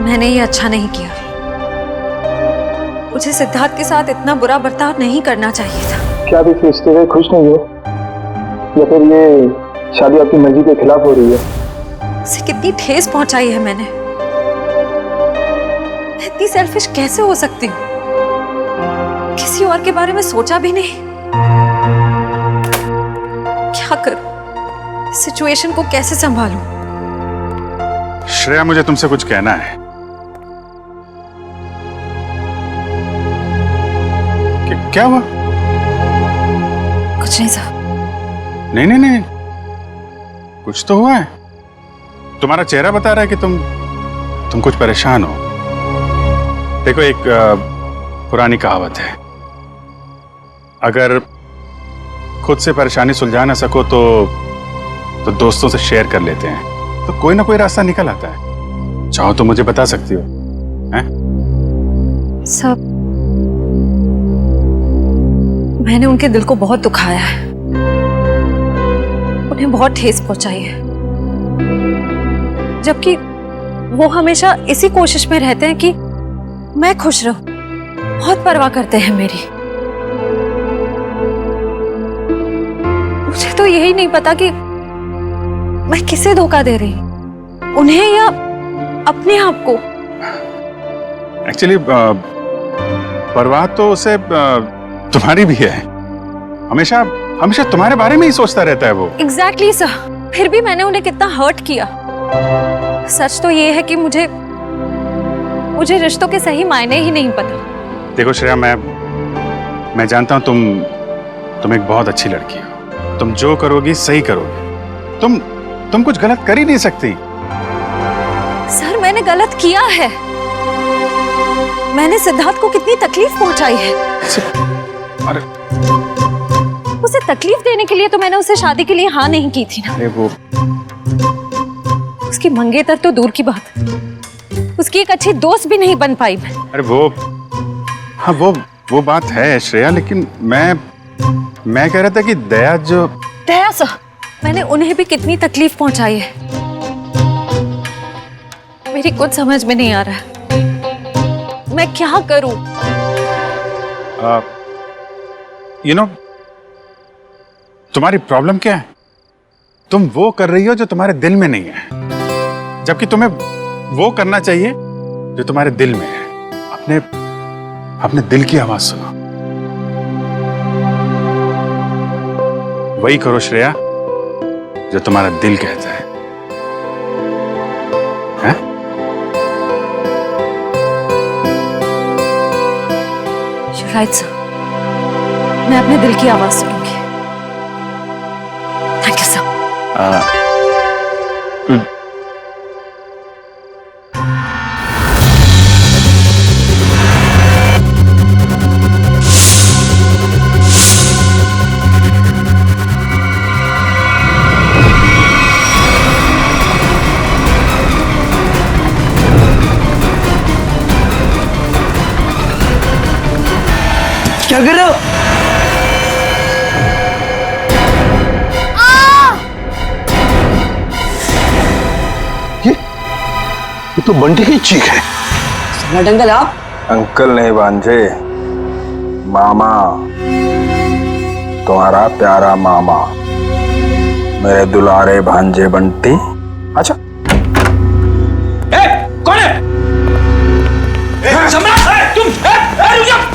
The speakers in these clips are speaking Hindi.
मैंने ये अच्छा नहीं किया। मुझे सिद्धार्थ के साथ इतना बुरा बर्ताव नहीं करना चाहिए था। क्या आप इस रिश्ते से खुश नहीं हो, या फिर ये शादी आपकी मर्जी के खिलाफ हो रही है? उसे कितनी ठेस पहुंचाई है मैंने। इतनी सेल्फिश कैसे हो सकती हूँ? किसी और के बारे में सोचा भी नहीं। क्या करूं? सिचुएशन को कैसे संभालूं? श्रेया, मुझे तुमसे कुछ कहना है। क्या हुआ? कुछ नहीं साहब। नहीं नहीं नहीं, कुछ तो हुआ है। तुम्हारा चेहरा बता रहा है कि तुम कुछ परेशान हो। देखो, एक पुरानी कहावत है, अगर खुद से परेशानी सुलझा ना सको तो दोस्तों से शेयर कर लेते हैं, तो कोई ना कोई रास्ता निकल आता है। चाहो तो मुझे बता सकती हो। हैं? सब मैंने उनके दिल को बहुत दुखाया है, उन्हें बहुत ठेस पहुंचाई है, जबकि वो हमेशा इसी कोशिश में रहते हैं कि मैं खुश रहूं। बहुत परवाह करते हैं मेरी। मुझे तो यही नहीं पता कि मैं किसे धोखा दे रही हूं, उन्हें या अपने आप को। एक्चुअली परवाह तो उसे तुम्हारी भी है। हमेशा हमेशा तुम्हारे बारे में ही सोचता रहता है वो। Exactly sir. फिर भी मैंने उन्हें कितना हर्ट किया। सच तो ये है कि मुझे रिश्तों के सही मायने ही नहीं पता। देखो श्रेया, मैं जानता हूं तुम एक बहुत अच्छी लड़की हो। तुम जो करोगी सही करोगी। तुम कुछ गलत कर ही नहीं सकती। सर, मैंने गलत किया है। मैंने सिद्धार्थ को कितनी तकलीफ पहुंचाई है। अरे, उसे तकलीफ देने के लिए तो मैंने उसे शादी के लिए हाँ नहीं की थी ना। अरे वो उसकी मंगेतर तो दूर की बात, उसकी एक अच्छी दोस्त भी नहीं बन पाई मैं। अरे हाँ, वो बात है श्रेया, लेकिन मैं कह रहा था कि दया सर, मैंने उन्हें भी कितनी तकलीफ पहुंचाई है। मेरी कुछ समझ में नहीं आ रहा है, मैं क्या करूं? तुम्हारी प्रॉब्लम क्या है? तुम वो कर रही हो जो तुम्हारे दिल में नहीं है, जबकि तुम्हें वो करना चाहिए जो तुम्हारे दिल में है। अपने दिल की आवाज सुनो। वही करो श्रेया जो तुम्हारा दिल कहता है। हैं? You're right, sir. मैं अपने दिल की आवाज सुनूंगी। Thank you sir. क्या कर रहे हो? ये तो बंटी की चीख है। सम्राट अंकल आप? अंकल नहीं भांजे, मामा, तुम्हारा प्यारा मामा, मेरे दुलारे भांजे बंटी। अच्छा, कौन है? सम्राट, तुम रुक जाओ।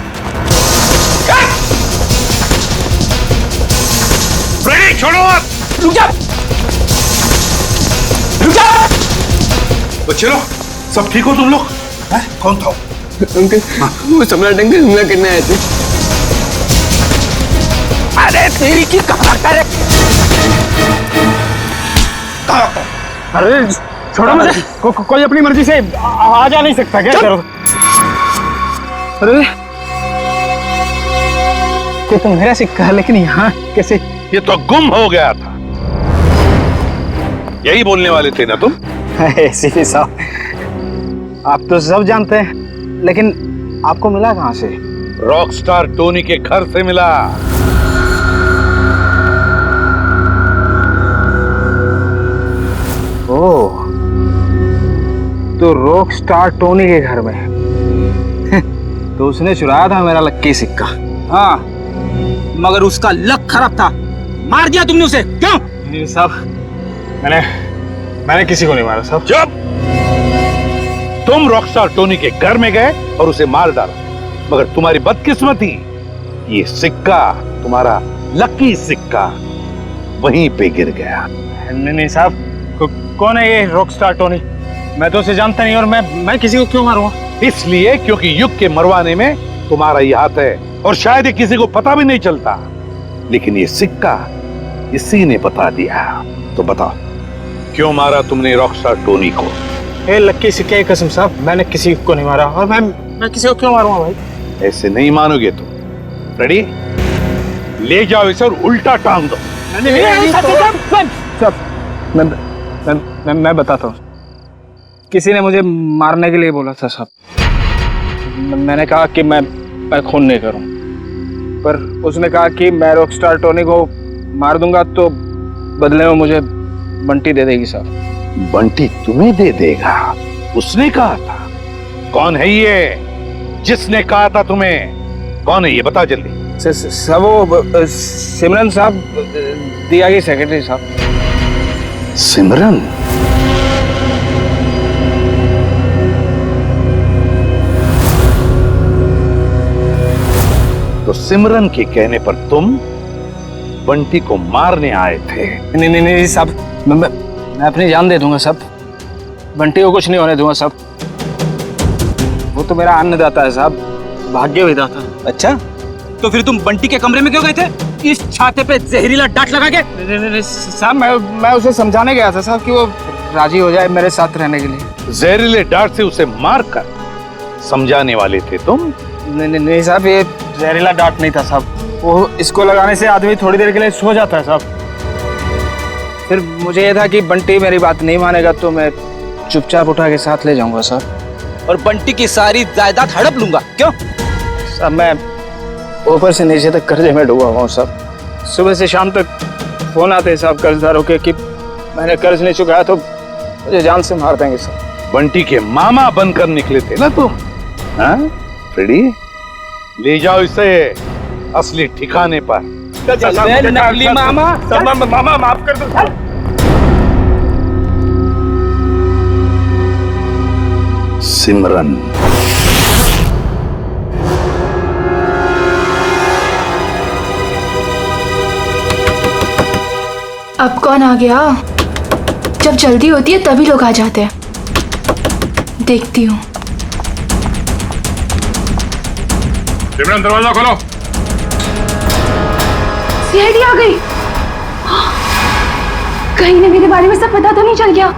छोड़ो आप। रुक जाओ, रुक जाओ। बच्चे लोग, सब ठीक हो तुम लोग? कौन था? अंकल, वो सम्राट अंकल हमला करने आए थे। अरे तेरी की कहा करे? अरे छोड़ो मुझे। कोई अपनी मर्जी से आ जा नहीं सकता क्या? करो। अरे ये तो मेरा सिक्का है, लेकिन यहाँ कैसे? ये तो गुम हो गया था। यही बोलने वाले थे ना तुम? सीपी साहब, आप तो सब जानते हैं, लेकिन आपको मिला कहाँ से? रॉकस्टार टोनी के घर से मिला। ओह, तो रॉक स्टार टोनी के घर में है। तो उसने चुराया था मेरा लक्की सिक्का। हाँ, मगर उसका लक खराब था, मार दिया तुमने उसे, क्यों? नहीं साहब, मैंने किसी को नहीं मारा साहब। जब तुम रॉकस्टार टोनी के घर में गए और उसे मार डाला, मगर तुम्हारी बदकिस्मती, ये सिक्का, तुम्हारा लकी सिक्का वहीं पे गिर गया। नहीं साहब, कौन है ये रॉक स्टार टोनी? मैं तो उसे जानता नहीं, और मैं किसी को क्यों मारूंगा? इसलिए क्योंकि युग के मरवाने में तुम्हारा ही हाथ है, और शायद ये किसी को पता भी नहीं चलता, लेकिन ये सिक्का इसी ने बता दिया। तो बताओ, क्यों मारा तुमने रॉकस्टार टोनी को? ए लक्की सिक्के की कसम साहब, मैंने किसी को नहीं मारा, और मैं किसी को क्यों मारूंगा भाई? ऐसे नहीं मानोगे तुम। रेडी? ले जाओ इसे और उल्टा टांग दो। मैं बताता हूँ। किसी ने मुझे मारने के लिए बोला था साहब। मैंने कहा कि मैं खून नहीं करूँ, पर उसने कहा कि मैं रॉकस्टार टोनी को मार दूंगा तो बदले में मुझे बंटी दे देगी साहब। बंटी तुम्हें दे देगा? उसने कहा था? कौन है ये जिसने कहा था तुम्हें? कौन है ये, बता जल्दी। सब वो सिमरन साहब, दिया की सेक्रेटरी साहब। सिमरन? तो सिमरन के कहने पर तुम बंटी को मारने आए थे? नहीं साहब, मैं अपनी जान दे दूंगा साहब। बंटी को कुछ नहीं होने दूंगा साहब। वो तो मेरा अन्नदाता है साहब, भाग्य विधाता। अच्छा, तो फिर तुम बंटी के कमरे में क्यों गए थे, इस छाते पे जहरीला डांट लगा के? नहीं साहब, मैं उसे समझाने गया था साहब कि वो राजी हो जाए मेरे साथ रहने के लिए। जहरीले डांट से उसे मारकर समझाने वाले थे तुम? नहीं साहब, ये जहरीला डांट नहीं था साहब। वो इसको लगाने से आदमी थोड़ी देर के लिए सो जाता है साहब। फिर मुझे ये था कि बंटी मेरी बात नहीं मानेगा तो मैं चुपचाप उठा के साथ ले जाऊंगा साहब, और बंटी की सारी जायदाद हड़प लूंगा, क्यों? साहब मैं ऊपर से नीचे तक कर्जे में डूबा हुआ हूँ साहब। सुबह से शाम तक फोन आते हैं साहब कर्जदारों के कि मैंने कर्ज नहीं चुकाया तो मुझे जान से मार देंगे साहब। बंटी के मामा बनकर निकले थे ना तुम? हाँ रेडी? ले जाओ इसे असली ठिकाने पर। नकली मामा। मामा माफ कर दो साहब। सिमरन, अब कौन आ गया? जब जल्दी होती है तभी लोग आ जाते हैं। देखती हूँ। सिमरन, दरवाजा खोलो। सीआईडी आ गई। कहीं ने मेरे बारे में सब पता तो नहीं चल गया?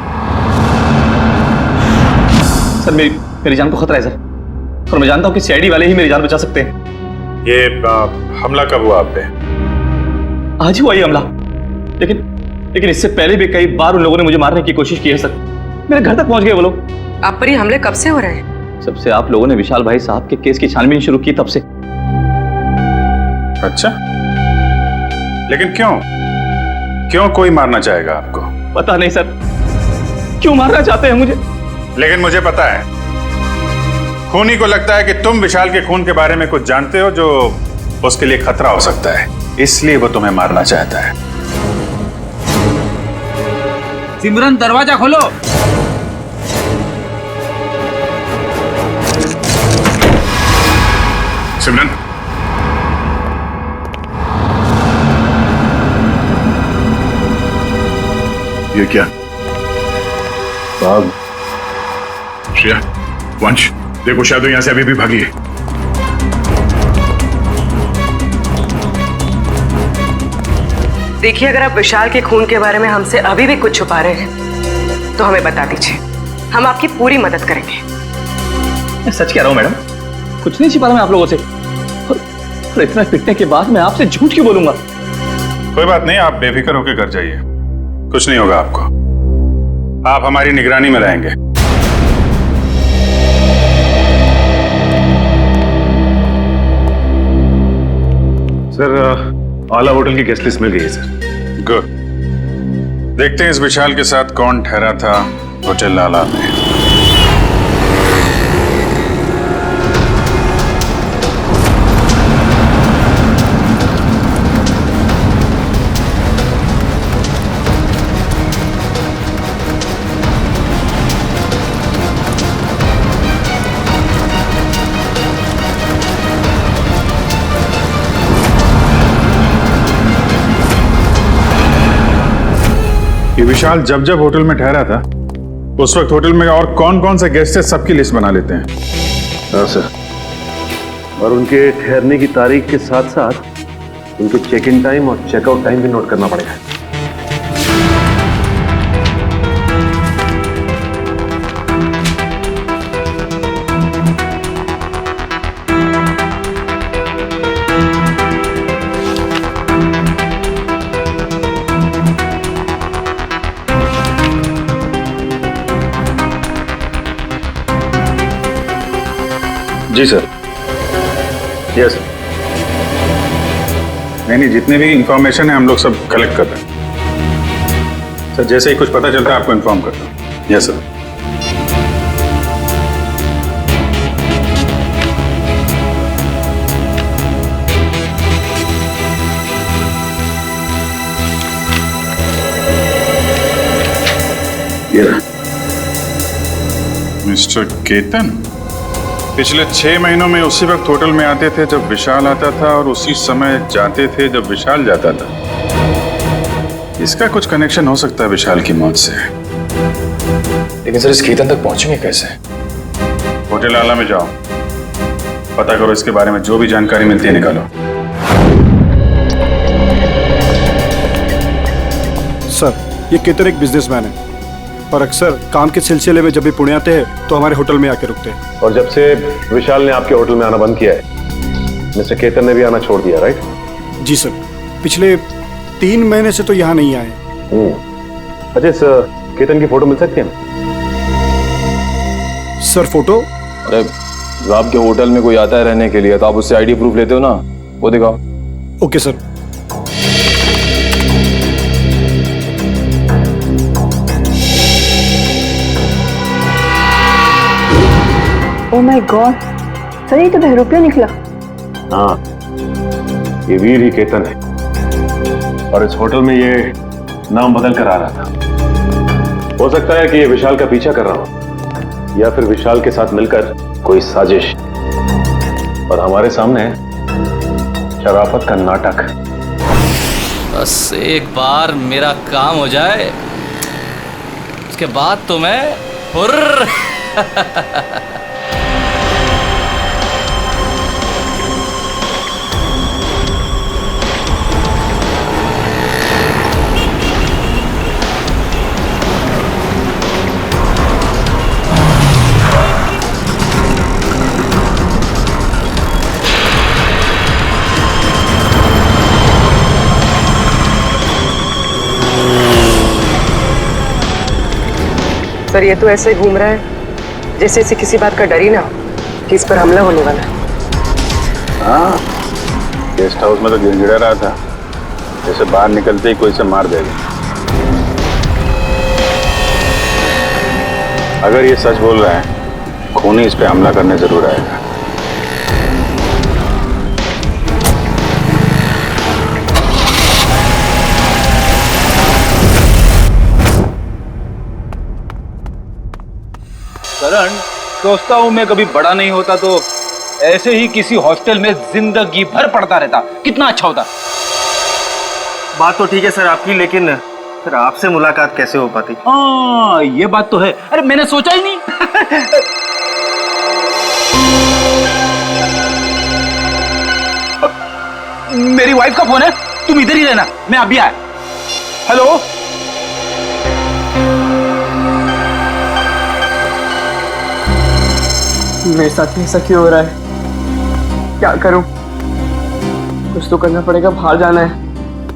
सर मेरी जान को खतरा है सर, और मैं जानता हूँ कि सीआईडी वाले ही मेरी जान बचा सकते हैं। ये हमला कब हुआ आप पे? आज ही हुआ ये हमला, लेकिन इससे पहले भी कई बार उन लोगों ने मुझे मारने की कोशिश की है सर। मेरे घर तक पहुंच गए वो लोग। आप पर ये हमले कब से हो रहे हैं? जब से आप लोगों ने विशाल भाई साहब के केस की छानबीन शुरू की तब से। अच्छा, लेकिन क्यों कोई मारना चाहेगा आपको? पता नहीं सर, क्यों मारना चाहते हैं मुझे, लेकिन मुझे पता है। खूनी को लगता है कि तुम विशाल के खून के बारे में कुछ जानते हो जो उसके लिए खतरा हो सकता है, इसलिए वो तुम्हें मारना चाहता है। सिमरन, दरवाजा खोलो। सिमरन, ये क्या? साहब, श्रेया, वंश, देखो शायद यहां से अभी भी भागी है। देखिए, अगर आप विशाल के खून के बारे में हमसे अभी भी कुछ छुपा रहे हैं तो हमें बता दीजिए, हम आपकी पूरी मदद करेंगे। मैं सच कह रहा हूं मैडम, कुछ नहीं छिपा रहा मैं आप लोगों से, और इतना पिटने के बाद मैं आपसे झूठ क्यों बोलूंगा? कोई बात नहीं, आप बेफिक्र होकर घर जाइए, कुछ नहीं होगा आपको। आप हमारी निगरानी में रहेंगे। सर, आला होटल की गेस्ट लिस्ट मिल गई है सर। गुड, देखते हैं इस विशाल के साथ कौन ठहरा था होटल आला में। कि विशाल जब जब होटल में ठहरा था उस वक्त होटल में और कौन कौन से गेस्ट है सबकी लिस्ट बना लेते हैं। हाँ सर, और उनके ठहरने की तारीख के साथ साथ उनके चेक इन टाइम और चेकआउट टाइम भी नोट करना पड़ेगा। जी सर। यस। नहीं, जितने भी इंफॉर्मेशन है हम लोग सब कलेक्ट कर रहे हैं सर। जैसे ही कुछ पता चलता है आपको इन्फॉर्म करता हूँ। Yes sir. मिस्टर केतन पिछले 6 महीनों में उसी वक्त होटल में आते थे जब विशाल आता था और उसी समय जाते थे जब विशाल जाता था। इसका कुछ कनेक्शन हो सकता है विशाल की मौत से। लेकिन सर इस केतन तक पहुंचेंगे कैसे? होटल आला में जाओ, पता करो, इसके बारे में जो भी जानकारी मिलती है निकालो। सर, ये केतन एक बिजनेसमैन है और अक्सर काम के सिलसिले में जब भी पुणे आते हैं तो हमारे होटल में आके रुकते हैं। और जब से विशाल ने आपके होटल में आना बंद किया है, मिस्टर केतन ने भी आना छोड़ दिया, राइट? जी सर, पिछले 3 महीने से तो यहाँ नहीं आए। अच्छा, सर केतन की फोटो मिल सकती है? Sir photo? अरे आपके होटल में कोई आता है रहने के लिए तो आप उससे आईडी प्रूफ लेते हो ना, वो दिखाओ। Okay sir. Oh my God, sir ये तो बहरूपिया निकला। हाँ, ये वीर ही केतन है और इस होटल में ये नाम बदल कर आ रहा था। हो सकता है कि ये विशाल का पीछा कर रहा हो या फिर विशाल के साथ मिलकर कोई साजिश, और हमारे सामने शराफत का नाटक। बस एक बार मेरा काम हो जाए उसके बाद तो मैं हुर्र। सर ये तो ऐसे घूम रहा है जैसे इसे किसी बात का डर ही ना कि इस पर हमला होने वाला है। हाँ, गेस्ट हाउस में तो गिड़गिड़ा रहा था जैसे बाहर निकलते ही कोई से मार देगा। अगर ये सच बोल रहा है, खूनी इस पे हमला करने जरूर आएगा। करण, सोचता हूँ मैं कभी बड़ा नहीं होता तो ऐसे ही किसी हॉस्टल में जिंदगी भर पढ़ता रहता, कितना अच्छा होता। बात तो ठीक है सर आपकी, लेकिन फिर आपसे मुलाकात कैसे हो पाती? हाँ ये बात तो है। अरे मैंने सोचा ही नहीं। मेरी वाइफ का फोन है, तुम इधर ही रहना, मैं अभी आया। हेलो, मेरे साथ ऐसा क्यों हो रहा है? क्या करूं? कुछ तो करना पड़ेगा। बाहर जाना है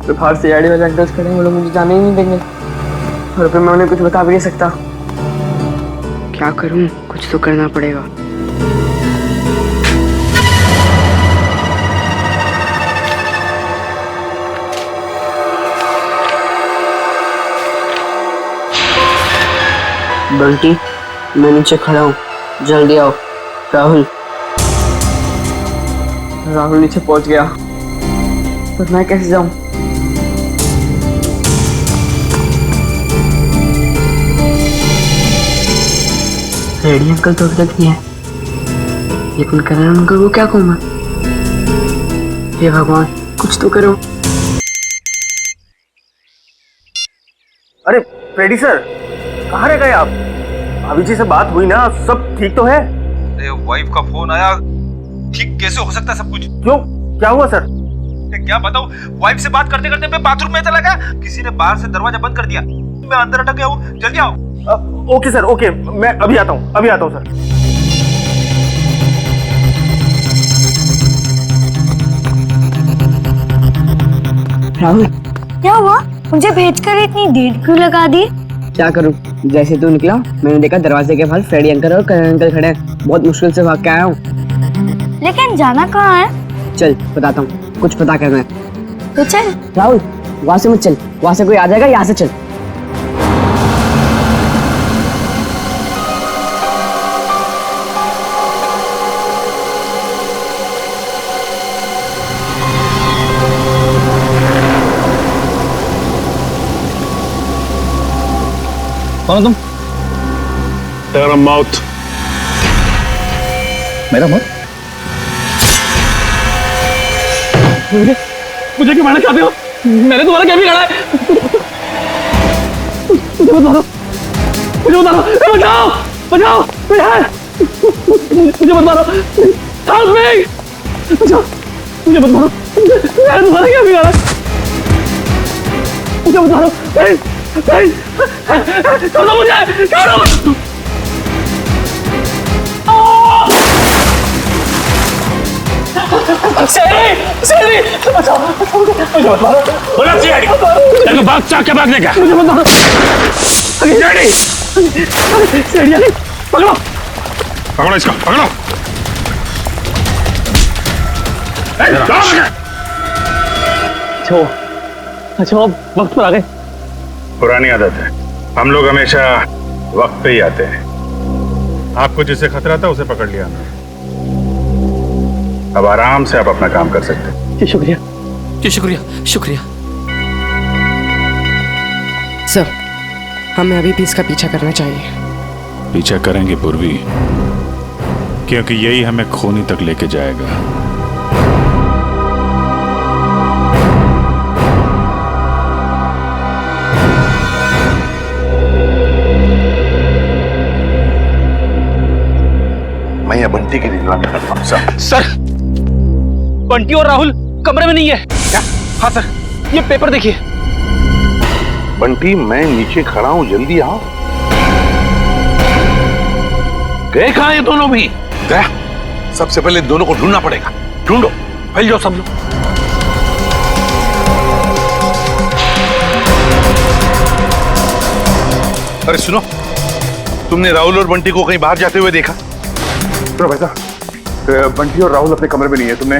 तो बाहर से आईडी वाले अंकल्स खड़े हैं, वो लोग मुझे जाने ही नहीं देंगे और फिर मैं उन्हें कुछ बता भी नहीं सकता। क्या करूं? कुछ तो करना पड़ेगा। बंटी, मैं नीचे खड़ा हूँ, जल्दी आओ। राहुल नीचे पहुंच गया, पर मैं कैसे जाऊं? रेडी अंकल तो अभी तक नहीं है, लेकिन करण अंकल को क्या कहूँ मैं? हे भगवान, कुछ तो करो। अरे फ्रेडी सर, कहाँ रह गए आप? भाभी जी से बात हुई ना, सब ठीक तो है? अरे वाइफ का फोन आया, ठीक कैसे हो सकता है सब कुछ? क्यों, क्या हुआ सर? क्या बताऊं, वाइफ से बात करते करते मैं बाथरूम में चला गया, किसी ने बाहर से दरवाजा बंद कर दिया, मैं अंदर अटक गया हूँ, जल्दी आओ। ओके सर, ओके, मैं अभी आता हूँ सर। राहुल, क्या हुआ? मुझे भेजकर इतनी देर क्यों लगा दी? क्या करूं, जैसे तू निकला मैंने देखा दरवाजे के पास फ्रेडी अंकल और करण अंकल खड़े हैं। बहुत मुश्किल से भाग के आया हूँ। लेकिन जाना कहाँ है? चल बताता हूँ, कुछ पता करना है तो चल। राहुल, वहां से मत चल, वहां से कोई आ जाएगा, यहाँ से चल। कौन तुम? तेरा मौत। मेरा मौत? मुझे क्यों मारना चाहते हो? मैंने तुम्हारा क्या बिगाड़ा है? मुझे मत मारो, मुझे मत मारो, बचाओ, बचाओ, मुझे मत मारो, हेल्प मी, बचाओ, मुझे मत मारो, मैंने तुम्हारा क्या बिगाड़ा? मुझे मत मारो, छोड़ दो मुझे, छोड़ दो। शेरी, बचाओ, मुझे मत मारो। बोला सीआईडी, तेरे को भाग चाक के भागने का। मुझे मत मारो। सीआईडी, सीआईडी, पकड़ो, पकड़ो इसको, पकड़ो। अच्छा, वक्त पर आ गए। पुरानी आदत है, हम लोग हमेशा वक्त पे ही आते हैं। आपको जिससे खतरा था उसे पकड़ लिया, अब आराम से आप अपना काम कर सकते हैं। जी शुक्रिया, जी शुक्रिया, शुक्रिया। सर, हमें अभी भी इसका पीछा करना चाहिए। पीछा करेंगे पूर्वी, क्योंकि यही हमें खूनी तक लेके जाएगा। मैं ये बंटी की निगरानी करता हूं। सर, बंटी और राहुल कमरे में नहीं है। क्या? हाँ सर, ये पेपर देखिए। बंटी, मैं नीचे खड़ा हूं, जल्दी आओ। गए कहां ये दोनों भी? गया, सबसे पहले दोनों को ढूंढना पड़ेगा। ढूंढो, फैल जाओ सब लोग। अरे सुनो, तुमने राहुल और बंटी को कहीं बाहर जाते हुए देखा? तो भाई साहब, बंटी और राहुल अपने कमरे में नहीं है। तुमने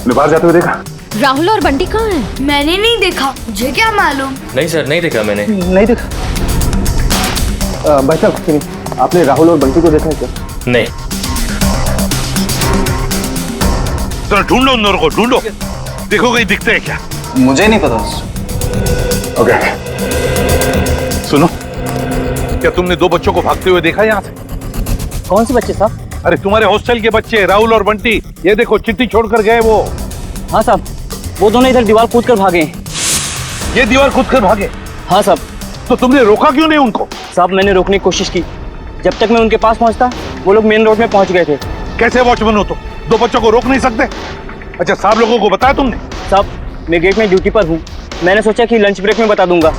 बाहर जाते हुए देखा? राहुल और बंटी कहाँ हैं? मैंने नहीं देखा, मुझे क्या मालूम। नहीं सर, नहीं देखा मैंने। नहीं देखा। भाई साहब, आपने राहुल और बंटी को देखा है क्या? नहीं। तो ढूंढो उन दोनों को, ढूंढो, देखो कहीं दिखते हैं क्या। मुझे नहीं पता। ओके, सुनो, क्या तुमने दो बच्चों को भागते हुए देखा यहाँ से? कौन से बच्चे साहब? अरे तुम्हारे हॉस्टल के बच्चे, राहुल और बंटी। ये देखो, चिट्ठी छोड़कर गए वो। हाँ साहब, वो दोनों इधर दीवार कूद कर भागे। ये दीवार कूद कर भागे? हाँ साहब। तो तुमने रोका क्यों नहीं उनको? साहब, मैंने रोकने की कोशिश की, जब तक मैं उनके पास पहुंचता वो लोग मेन रोड में पहुंच गए थे। कैसे वॉचमैन हो तुम? दो बच्चों को रोक नहीं सकते? अच्छा, साहब लोगों को बताया तुमने? साहब, मैं गेट में ड्यूटी पर हूँ, मैंने सोचा कि लंच ब्रेक में बता दूंगा।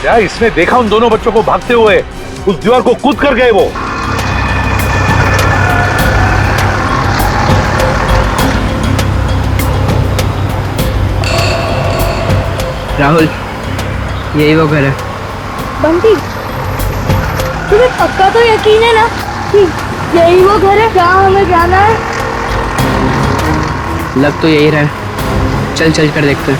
क्या इसने देखा उन दोनों बच्चों को भागते हुए? उस दीवार को कूद कर गए वो। राहुल, यही वो घर है। बंटी, तुम्हें पक्का तो यकीन है ना कि यही वो घर है जहाँ हमें जाना है? लग तो यही रहा है, चल चल कर देखते हैं।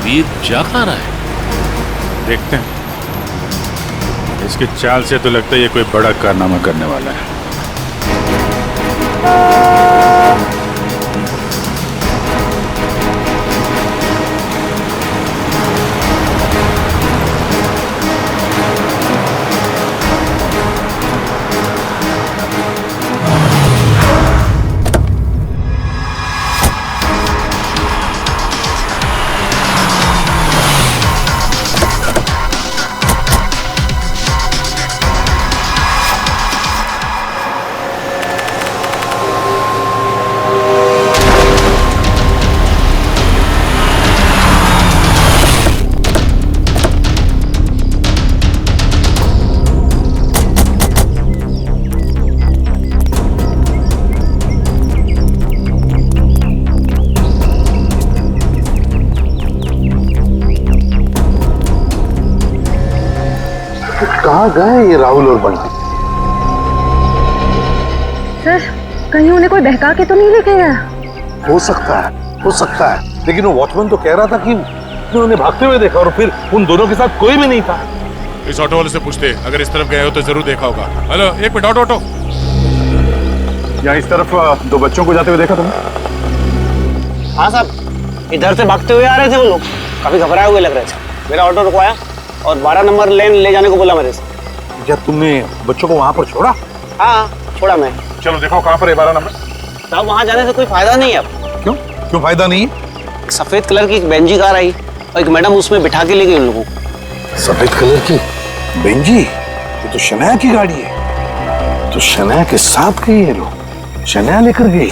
वीर जा कहाँ रहा है? देखते हैं। इसकी चाल से तो लगता है ये कोई बड़ा कारनामा करने वाला है। कहाँ गए ये राहुल और बंटी? सर कहीं उन्हें कोई बहका के तो नहीं लेके गया? हो सकता है, लेकिन वो वॉचमैन तो कह रहा था कि उसने उन्हें भागते हुए देखा और फिर उन दोनों के साथ कोई भी नहीं था। इस ऑटो वाले से पूछते, अगर इस तरफ गए हो तो जरूर देखा होगा। हेलो, एक मिनट, ऑटो। यहाँ इस तरफ दो बच्चों को जाते हुए देखा तुमने? हाँ साहब, इधर से भागते हुए आ रहे थे वो लोग, काफी घबराए हुए लग रहे थे। मेरा ऑटो रुकवाया और 12 नंबर लेन ले जाने को बोला मेरे से। क्या तुमने बच्चों को वहां पर छोड़ा? हाँ छोड़ा मैं। चलो देखो कहाँ पर है 12 नंबर। साहब वहाँ जाने से कोई फायदा नहीं है अब। क्यों फायदा नहीं है? एक सफेद कलर की एक बेंजी कार आई और एक मैडम उसमें बिठा के ले गई उन लोगों को। सफेद कलर की बेंजी? ये तो शनाया की गाड़ी है। तो शनाया के साथ गई ये लोग, शनाया लेकर गई।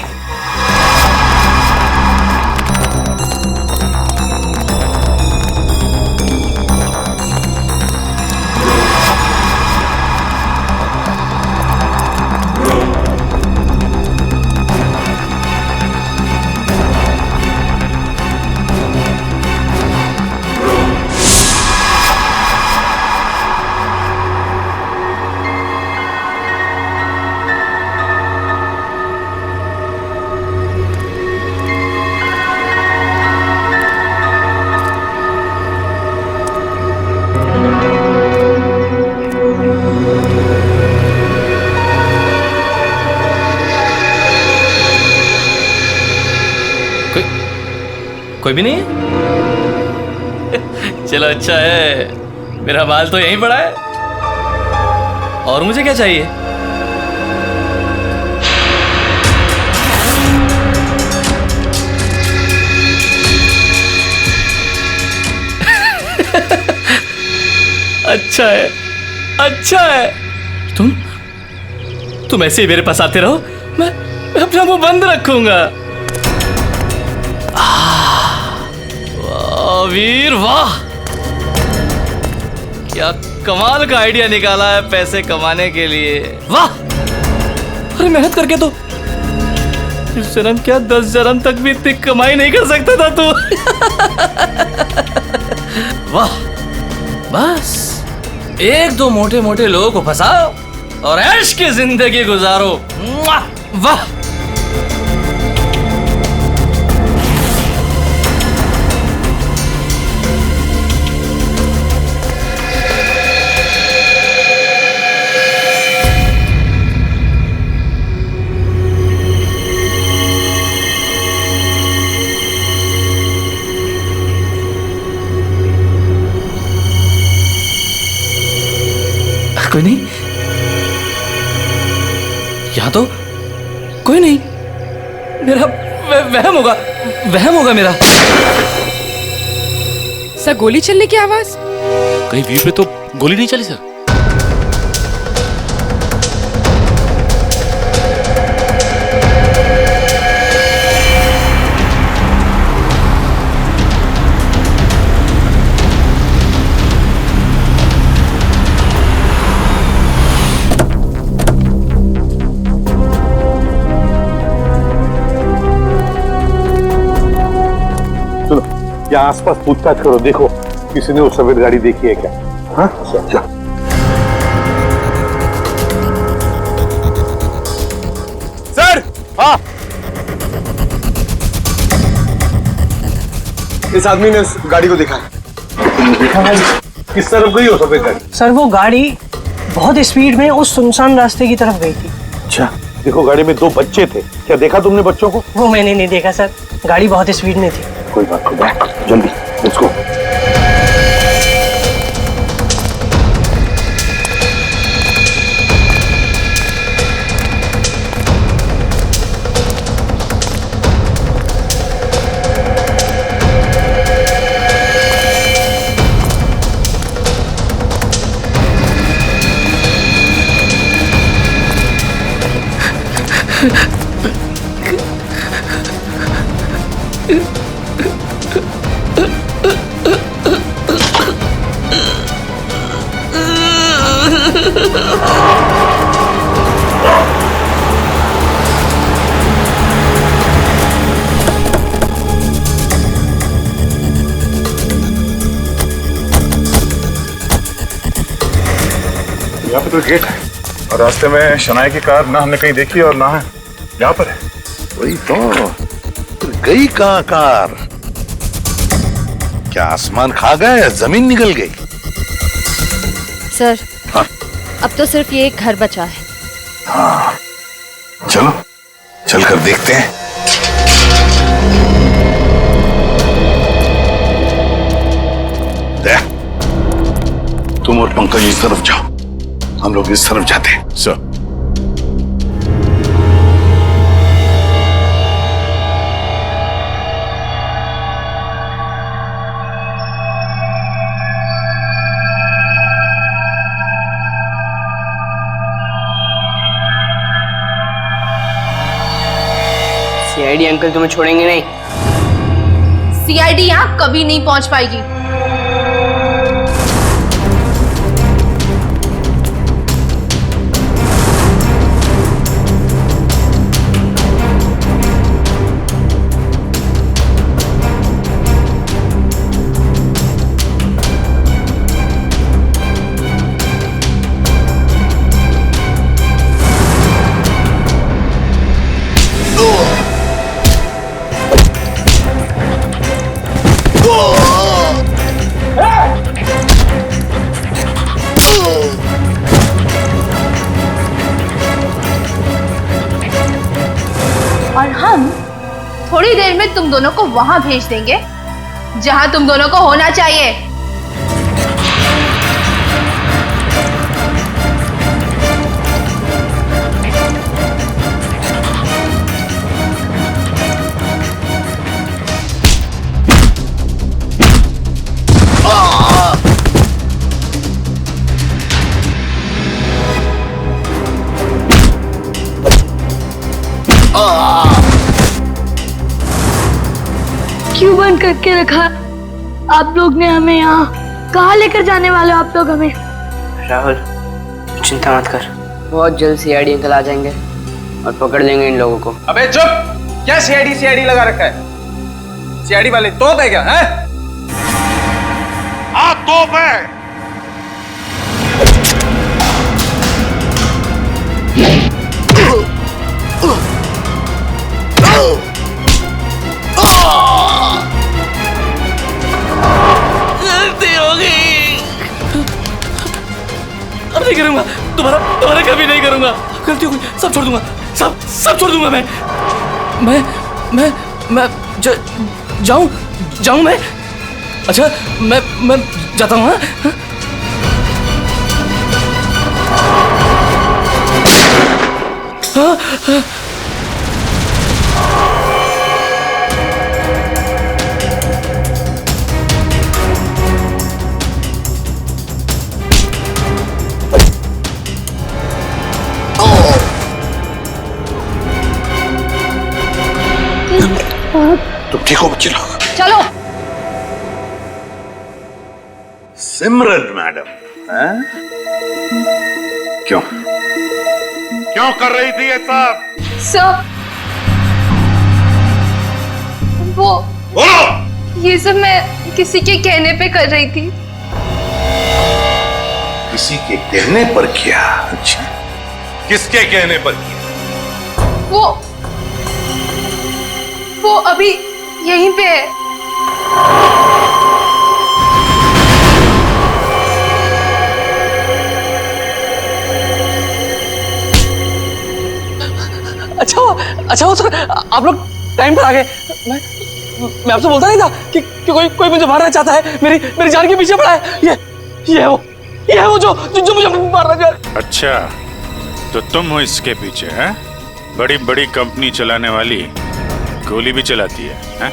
कोई भी नहीं है? चलो अच्छा है, मेरा माल तो यहीं पड़ा है। और मुझे क्या चाहिए? अच्छा है। तुम ऐसे ही मेरे पास आते रहो, मैं अपना मुंह बंद रखूंगा। वीर वाह, क्या कमाल का आइडिया निकाला है पैसे कमाने के लिए। वाह, अरे मेहनत करके तो इस जन्म क्या 10 जन्म तक भी इतनी कमाई नहीं कर सकता था तू। वाह, बस एक दो मोटे मोटे लोगों को फंसाओ और ऐश की जिंदगी गुजारो। वाह, कोई नहीं, यहां तो कोई नहीं। मेरा वहम होगा मेरा। सर गोली चलने की आवाज? कहीं वीर पे तो गोली नहीं चली सर? यहाँ आसपास पूछताछ करो, देखो किसी ने वो सफेद गाड़ी देखी है क्या? हाँ चलो। सर, हाँ, इस आदमी ने उस गाड़ी को देखा है। देखा है? किस तरफ गई हो सफेद गाड़ी? सर वो गाड़ी बहुत स्पीड में उस सुनसान रास्ते की तरफ गई थी। अच्छा, देखो गाड़ी में 2 बच्चे थे, क्या देखा तुमने बच्चों को? वो मैंने नहीं देखा सर, गाड़ी बहुत स्पीड में थी। कोई बात नहीं, जल्दी लेट्स गो। तो गेट है और रास्ते में शनाया की कार ना हमने कहीं देखी और ना है यहाँ पर है। वही तो, गई कहाँ कार? क्या आसमान खा गया या जमीन निकल गई? सर हाँ? अब तो सिर्फ ये एक घर बचा है। हाँ, चलो चलकर देखते हैं। तुम और पंकज इस तरफ जाओ, हम लोग इस तरफ जाते हैं। सर सीआईडी अंकल तुम्हें छोड़ेंगे नहीं। सीआईडी यहाँ कभी नहीं पहुंच पाएगी। और हम थोड़ी देर में तुम दोनों को वहां भेज देंगे जहां तुम दोनों को होना चाहिए। क्यों बंद करके रखा आप लोग ने हमें यहाँ? कहाँ लेकर जाने वाले हो आप लोग हमें? राहुल चिंता मत कर, बहुत जल्द सीआईडी अंकल आ जाएंगे और पकड़ लेंगे इन लोगों को। अबे चुप! क्या सीआईडी लगा रखा है? सीआईडी वाले तोप है क्या? है? हाँ तोप है। गलती हो गई, अब नहीं करूंगा दोबारा कभी नहीं करूंगा। गलती हो गई, सब छोड़ दूंगा, सब छोड़ दूंगा। मैं जाऊं मैं? अच्छा मैं जाता हूँ। हाँ? तुम ठीक हो बच्चे लोग? चलो। सिमरन मैडम, क्यों कर रही थी ये सब? सब वो ये सब मैं किसी के कहने पे कर रही थी। किसी के कहने पर किया? अच्छा, किसके कहने पर किया? वो अभी यहीं पे है। अच्छा हो सर, आप लोग टाइम पर आ गए। मैं आपसे बोलता नहीं था कि कोई मुझे मारना चाहता है, मेरी जान के पीछे पड़ा है। ये है वो जो मुझे मारना चाह रहा है। अच्छा, तो तुम हो इसके पीछे? हैं? बड़ी बड़ी कंपनी चलाने वाली गोली भी चलाती है, हैं?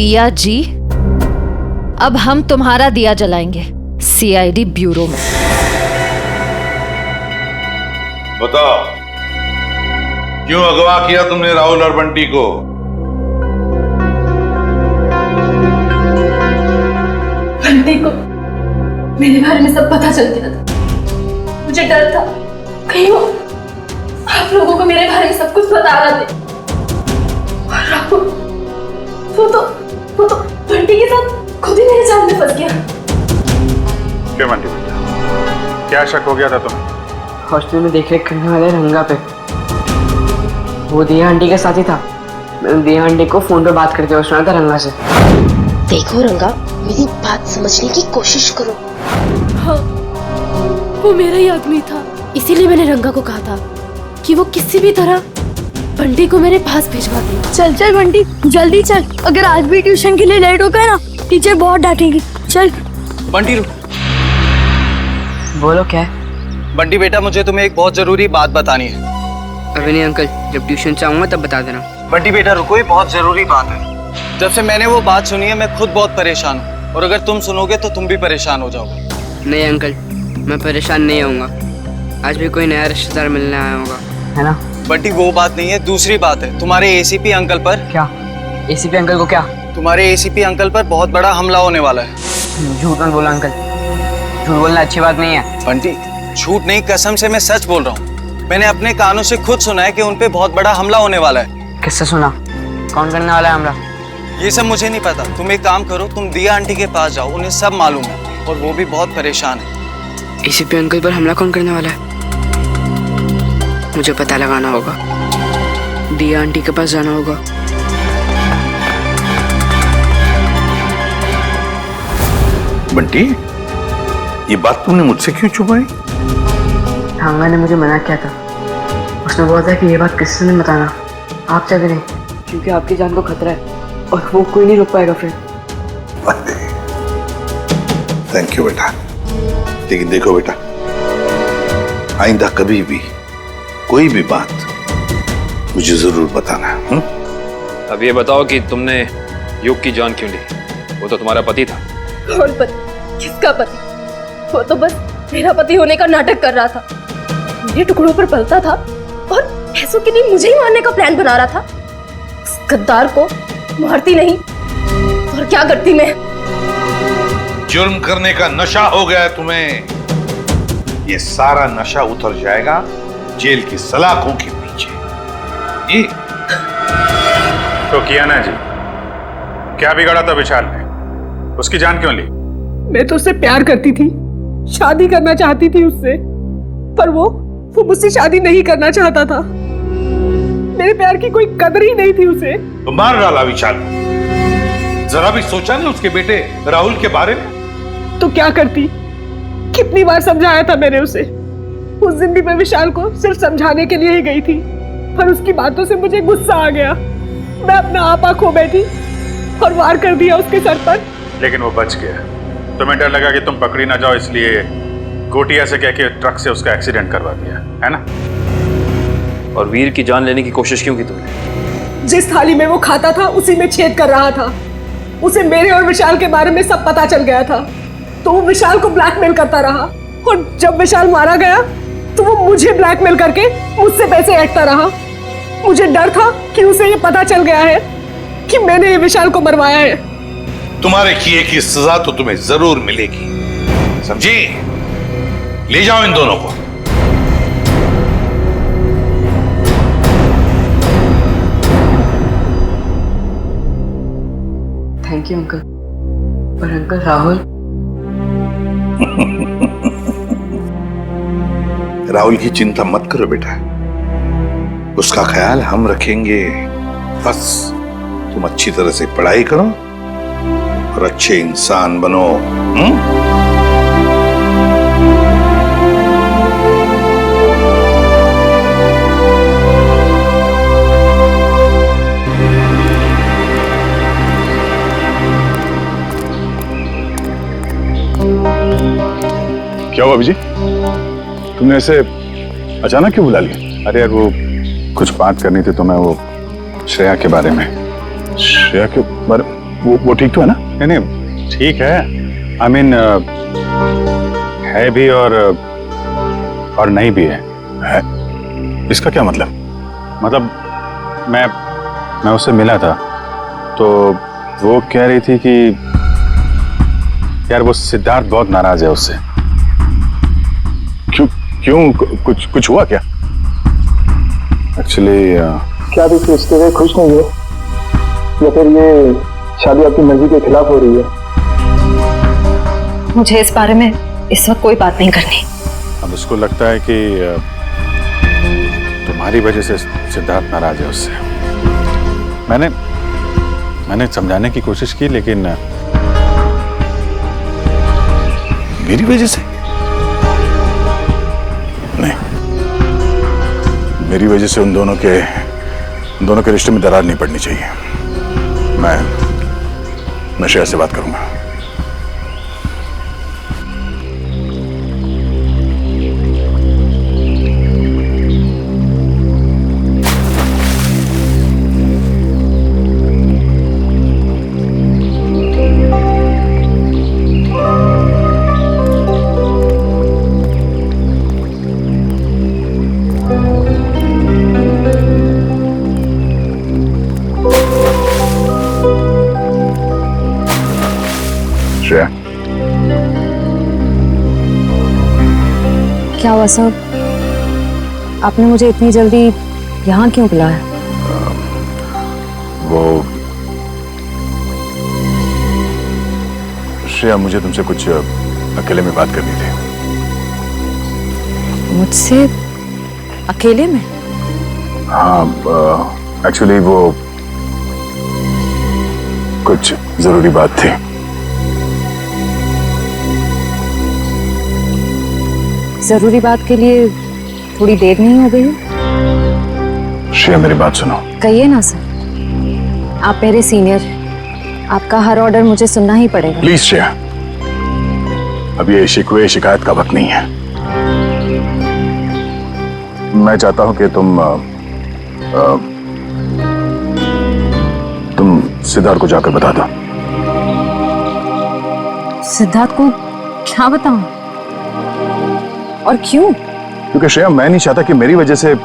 दिया जी, अब हम तुम्हारा दिया जलाएंगे सीआईडी ब्यूरो में। बताओ, क्यों अगवा किया तुमने राहुल और बंटी को? बंटी को मेरे बारे में सब पता चल गया था। मुझे डर था कहीं वो आप लोगों को मेरे बारे में सब कुछ बता रहा थे। और राहुल वो तो बंटी के साथ खुद ही मेरे जाल में फंस गया। क्यों बंटी बेटा, क्या शक हो गया था तुम्हें? हॉस्टल में देख रेख करने वाले रंगा पे वो दिया आंटी के साथ ही था। मैंने दिया आंटी को फोन पे बात करते हुए सुना था रंगा से। देखो रंगा, मेरी बात समझने की कोशिश करो। हाँ, वो मेरा ही आदमी था, इसीलिए मैंने रंगा को कहा था कि वो किसी भी तरह बंटी को मेरे पास भिजवा दे। चल चल बंटी, जल्दी चल, अगर आज भी ट्यूशन के लिए लेट हो गए ना टीचर बहुत डांटेगी। चल बंटी रुक। बोलो क्या है? बंटी बेटा, मुझे तुम्हें एक बहुत जरूरी बात बतानी है। अभी नहीं अंकल, जब ट्यूशन से आऊंगा तब बता देना। बंटी बेटा रुको, ये बहुत जरूरी बात है। जब से मैंने वो बात सुनी है मैं खुद बहुत परेशान हूँ, और अगर तुम सुनोगे तो तुम भी परेशान हो जाओगे। नहीं अंकल, मैं परेशान नहीं होऊंगा। आज भी कोई नया रिश्तेदार मिलने आया होगा, है ना? बंटी वो बात नहीं है, दूसरी बात है। तुम्हारे एसीपी अंकल पर। क्या? एसीपी अंकल को क्या? तुम्हारे एसीपी अंकल पर बहुत बड़ा हमला होने वाला है। झूठ मत बोला अंकल, झूठ बोलना अच्छी बात नहीं है। बंटी झूठ नहीं, कसम से मैं सच बोल रहा हूँ। मैंने अपने कानों से खुद सुना है कि उन पे बहुत बड़ा हमला होने वाला है। किससे सुना? कौन करने वाला है हमला? ये सब मुझे नहीं पता। तुम एक काम करो, तुम दिया आंटी के पास जाओ, उन्हें सब मालूम है और वो भी बहुत परेशान है। एसीपी अंकल पर हमला कौन करने वाला है? मुझे पता लगाना होगा, दिया आंटी के पास जाना होगा। बंटी, ये बात तुमने मुझसे क्यों छुपाई? ठांगा ने मुझे मना किया था। उसने बोला था कि ये बात किसी से नहीं बताना, आप चाहे नहीं, क्योंकि आपकी जान को खतरा है और वो कोई नहीं रोक पाएगा फिर। थैंक यू बेटा, लेकिन देखो बेटा, आइंदा कभी भी कोई भी बात मुझे जरूर बताना। अब ये बताओ कि तुमने युग की जान क्यों ली? वो तो तुम्हारा पति था। कौन पति? किसका पति? वो तो बस मेरा पति होने का नाटक कर रहा था, मेरे टुकड़ों पर पलता था और पैसों के लिए मुझे ही मारने का प्लान बना रहा था। उस गद्दार को मारती नहीं और क्या करती मैं? जुर्म करने का नशा हो गया है तुम्हें। ये सारा नशा उतर जाएगा जेल की सलाखों के पीछे। ये तो किया ना जी, क्या बिगाड़ा था विशाल ने? उसकी जान क्यों ली? मैं तो उससे प्यार करती थी, शादी करना चाहती थी उससे, पर वो मुझसे शादी नहीं करना चाहता था। मेरे प्यार की कोई कदर ही नहीं थी उसे। तो मार डाला विशाल को। जरा भी सोचा नहीं उसके बेटे राहुल के बारे में? तो क्या करती? कितनी बार समझाया था मैंने उसे। उस दिन भी मैं विशाल को सिर्फ समझाने के लिए ही गई थी, पर उसकी बातों से मुझे गुस्सा आ गया। मैं अपना आपा खो बैठी और वार कर दिया उसके सर पर। लेकिन वो बच गया। तुम्हें डर लगा कि तुम पकड़ी ना जाओ, इसलिए गोटिया से कह के ट्रक से उसका एक्सीडेंट करवा दिया, है ना? और वीर की जान लेने की कोशिश क्यों की तुमने? जिस थाली में वो खाता था उसी में छेद कर रहा था। उसे मेरे और विशाल के बारे में सब पता चल गया था, तो वो विशाल को ब्लैकमेल करता रहा, और जब विशाल मारा गया तो वो मुझे ब्लैकमेल करके मुझसे पैसे ऐंठता रहा। मुझे डर था कि उसे ये पता चल गया है कि मैंने ये विशाल को मरवाया है। तुम्हारे किए की सजा तो तुम्हें जरूर मिलेगी, समझी? ले जाओ इन दोनों को। Thank you uncle. पर अंकल राहुल राहुल की चिंता मत करो बेटा, उसका ख्याल हम रखेंगे। बस तुम अच्छी तरह से पढ़ाई करो और अच्छे इंसान बनो। क्या हुआ अभिजी? तुमने ऐसे अचानक क्यों बुला लिया? अरे यार वो कुछ बात करनी थी तो मैं वो श्रेया के बारे में। श्रेया के बारे वो ठीक तो है ना? नहीं नहीं ठीक है। आई मीन है भी और नहीं भी है। इसका क्या मतलब? मतलब मैं उससे मिला था तो वो कह रही थी कि यार वो सिद्धार्थ बहुत नाराज है उससे। क्यों कुछ हुआ क्या? एक्चुअली क्या आप इस रिश्ते में खुश नहीं हो या फिर ये शादी आपकी मर्जी के खिलाफ हो रही है? मुझे इस बारे में इस वक्त कोई बात नहीं करनी। अब उसको लगता है कि तुम्हारी वजह से सिद्धार्थ नाराज है उससे। मैंने समझाने की कोशिश की लेकिन मेरी वजह से नहीं, मेरी वजह से उन दोनों के रिश्ते में दरार नहीं पड़नी चाहिए। मैं श्रेया से बात करूंगा। श्रेया, क्या हुआ सर? आपने मुझे इतनी जल्दी यहाँ क्यों बुलाया? वो श्रेया, मुझे तुमसे कुछ अकेले में बात करनी थी। मुझसे अकेले में? हाँ, एक्चुअली वो कुछ जरूरी बात थी। जरूरी बात के लिए थोड़ी देर नहीं हो गई? श्रेया, मेरी बात सुनो। कहिए ना सर, आप मेरे सीनियर, आपका हर ऑर्डर मुझे सुनना ही पड़ेगा। प्लीज श्रेया, अब ये शिकवे शिकायत का वक्त नहीं है। मैं चाहता हूं कि तुम सिद्धार्थ को जाकर बता दो। सिद्धार्थ को क्या बताऊं? और क्यों? क्योंकि श्रेया, मैं नहीं चाहता कि मेरी वजह से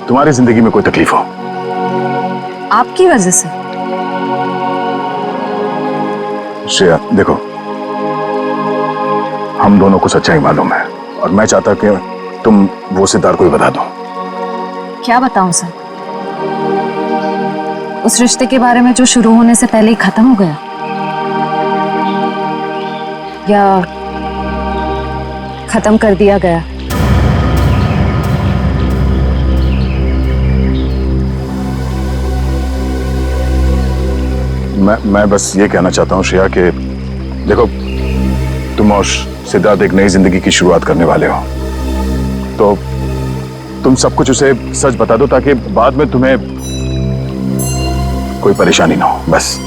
तुम्हारी जिंदगी में कोई तकलीफ हो। आपकी वजह से? श्रेया देखो, हम दोनों को सच्चाई मालूम है और मैं चाहता कि तुम वो सिद्धार्थ को ही बता दो। क्या बताऊं सर? उस रिश्ते के बारे में जो शुरू होने से पहले ही खत्म हो गया, या खत्म कर दिया गया? मैं बस ये कहना चाहता हूँ श्रेया कि देखो, तुम और सिद्धार्थ एक नई जिंदगी की शुरुआत करने वाले हो, तो तुम सब कुछ उसे सच बता दो ताकि बाद में तुम्हें कोई परेशानी ना हो। बस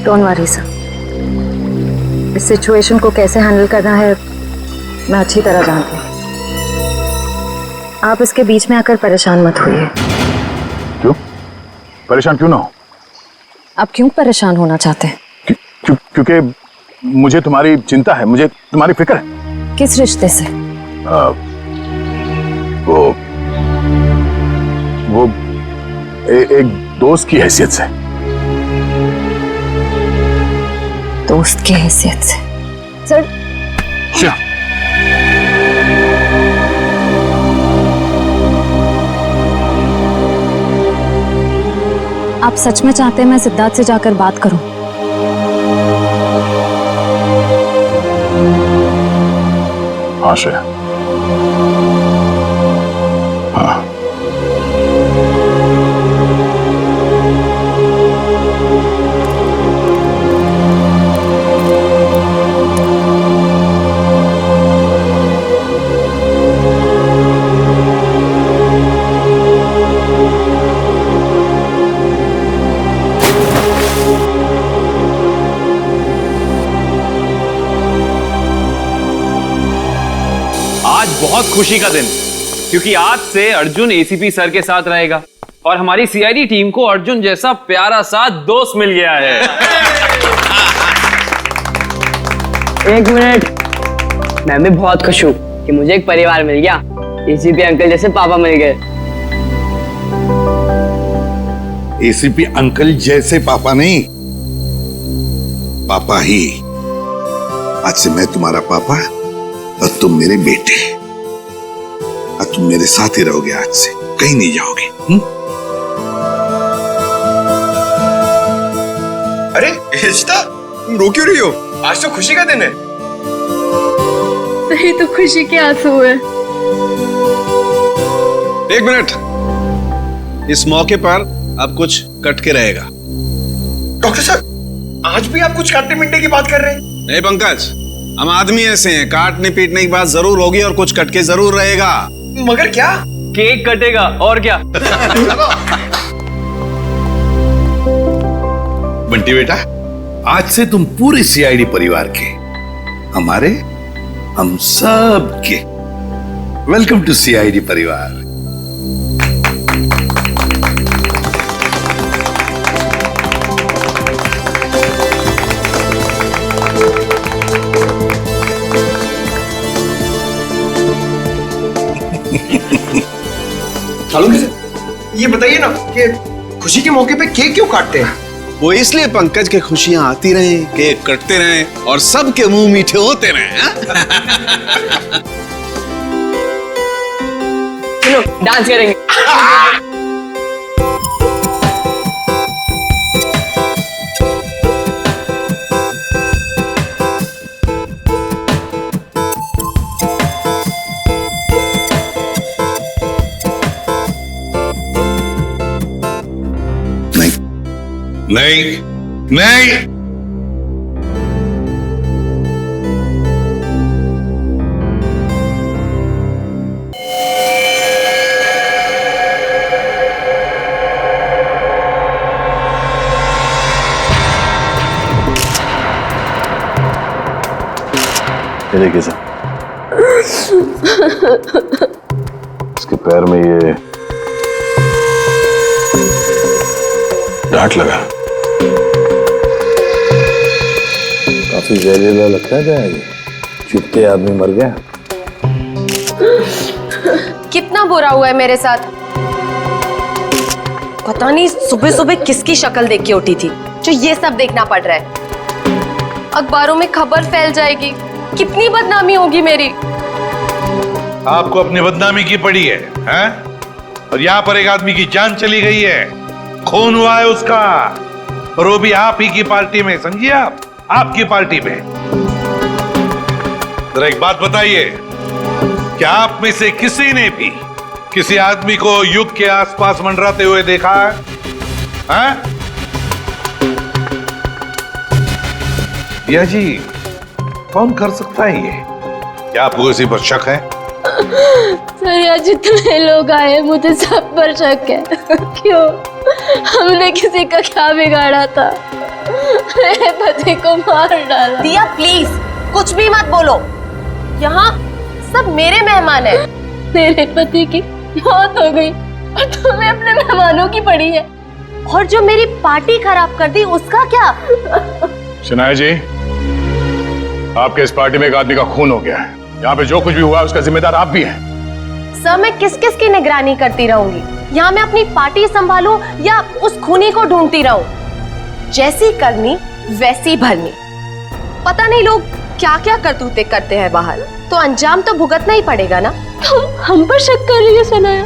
डोंट वरी सर, इस सिचुएशन को कैसे हैंडल करना है मैं अच्छी तरह जानती हूँ। आप इसके बीच में आकर परेशान मत होइए। क्यों परेशान क्यों ना हो? आप क्यों परेशान होना चाहते हैं? क्योंकि मुझे तुम्हारी चिंता है, मुझे तुम्हारी फिक्र है। किस रिश्ते से? वो एक दोस्त की हैसियत से। दोस्त की हैसियत से? सर क्या? आप सच में चाहते हैं मैं सिद्धार्थ से जाकर बात करूं? हाँ श्रेया, हाँ। आज बहुत खुशी का दिन, क्योंकि आज से अर्जुन एसीपी सर के साथ रहेगा और हमारी सीआईडी टीम को अर्जुन जैसा प्यारा सा दोस्त मिल गया है। एक मिनट, मैं भी बहुत खुश हूँ कि मुझे एक परिवार मिल गया। एसीपी अंकल जैसे पापा मिल गए। एसीपी अंकल जैसे पापा नहीं, पापा ही। आज से मैं तुम्हारा पापा और तुम मेरे बेटे। और तुम मेरे साथ ही रहोगे, आज से कहीं नहीं जाओगे। अरे रिश्ता, तुम रो क्यों रही हो? आज तो खुशी का दिन है। सही तो खुशी के आंसू है। एक मिनट, इस मौके पर अब कुछ कट के रहेगा। डॉक्टर साहब, आज भी आप कुछ काटने पीटने की बात कर रहे हैं? नहीं पंकज, हम आदमी ऐसे हैं, काटने पीटने की बात जरूर होगी और कुछ कट के जरूर रहेगा। मगर क्या? केक कटेगा और क्या। बंटी बेटा, आज से तुम पूरे सीआईडी परिवार के, हमारे, हम सब के वेलकम टू सीआईडी परिवार। चालू कैसे? ये बताइए ना कि खुशी के मौके पे केक क्यों काटते हैं? वो इसलिए पंकज के खुशियां आती रहे, केक कटते रहे और सबके मुंह मीठे होते रहे। चलो डांस करेंगे। नहीं नहीं, ये देखिए सर, इसके पैर में ये डांट लगा। काफी जहरीला लगता है ये, चुपते आदमी मर गया। कितना बुरा हुआ है मेरे साथ। पता नहीं सुबह सुबह किसकी शक्ल देख के उठी थी जो ये सब देखना पड़ रहा है। अखबारों में खबर फैल जाएगी, कितनी बदनामी होगी मेरी। आपको अपनी बदनामी की पड़ी है, हैं? और यहाँ पर एक आदमी की जान चली गई है, खून हुआ है उसका, और वो भी आप ही की पार्टी में। समझिए आप, आपकी पार्टी में। जरा एक बात बताइए, क्या आप में से किसी ने भी किसी आदमी को युग के आसपास मंडराते हुए देखा है? हैं? या जी, कौन कर सकता है ये? क्या आपको किसी पर शक है? सर यहाँ जितने लोग आए मुझे सब पर शक है। क्यों? हमने किसी का क्या बिगाड़ा था? मेरे पति को मार डाला। दिया प्लीज कुछ भी मत बोलो, यहाँ सब मेरे मेहमान हैं। मेरे पति की मौत हो गई और तुम्हें अपने मेहमानों की पड़ी है। और जो मेरी पार्टी खराब कर दी उसका क्या? शनाया जी, आपके इस पार्टी में एक आदमी का खून हो गया है। यहाँ पे जो कुछ भी हुआ उसका जिम्मेदार आप भी हैं। सर मैं किस किस की निगरानी करती रहूंगी? यहाँ मैं अपनी पार्टी संभालूं या उस खूनी को ढूंढती रहूं? जैसी करनी वैसी भरनी। पता नहीं लोग क्या क्या करतूते करते हैं बाहर, तो अंजाम तो भुगतना ही पड़ेगा ना। तुम हम पर शक कर रही है सनाया?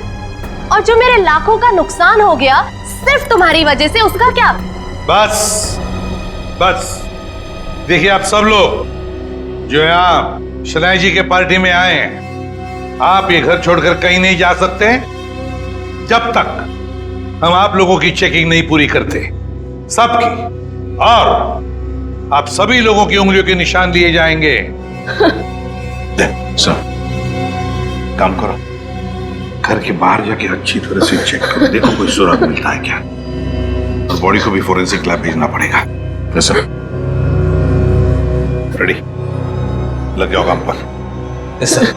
और जो मेरे लाखों का नुकसान हो गया सिर्फ तुम्हारी वजह से, उसका क्या? बस बस, देखिए आप सब लोग जो यहाँ शनाई जी के पार्टी में आए हैं, आप ये घर छोड़कर कहीं नहीं जा सकते जब तक हम आप लोगों की चेकिंग नहीं पूरी करते, सबकी। और आप सभी लोगों की उंगलियों के निशान लिए जाएंगे। सब काम करो, घर के बाहर जाके अच्छी तरह से चेक करो, देखो कोई सुराग मिलता है क्या। और बॉडी को भी फोरेंसिक लैब भेजना पड़ेगा। सर रेडी, लग जाओ काम पर। Yes sir.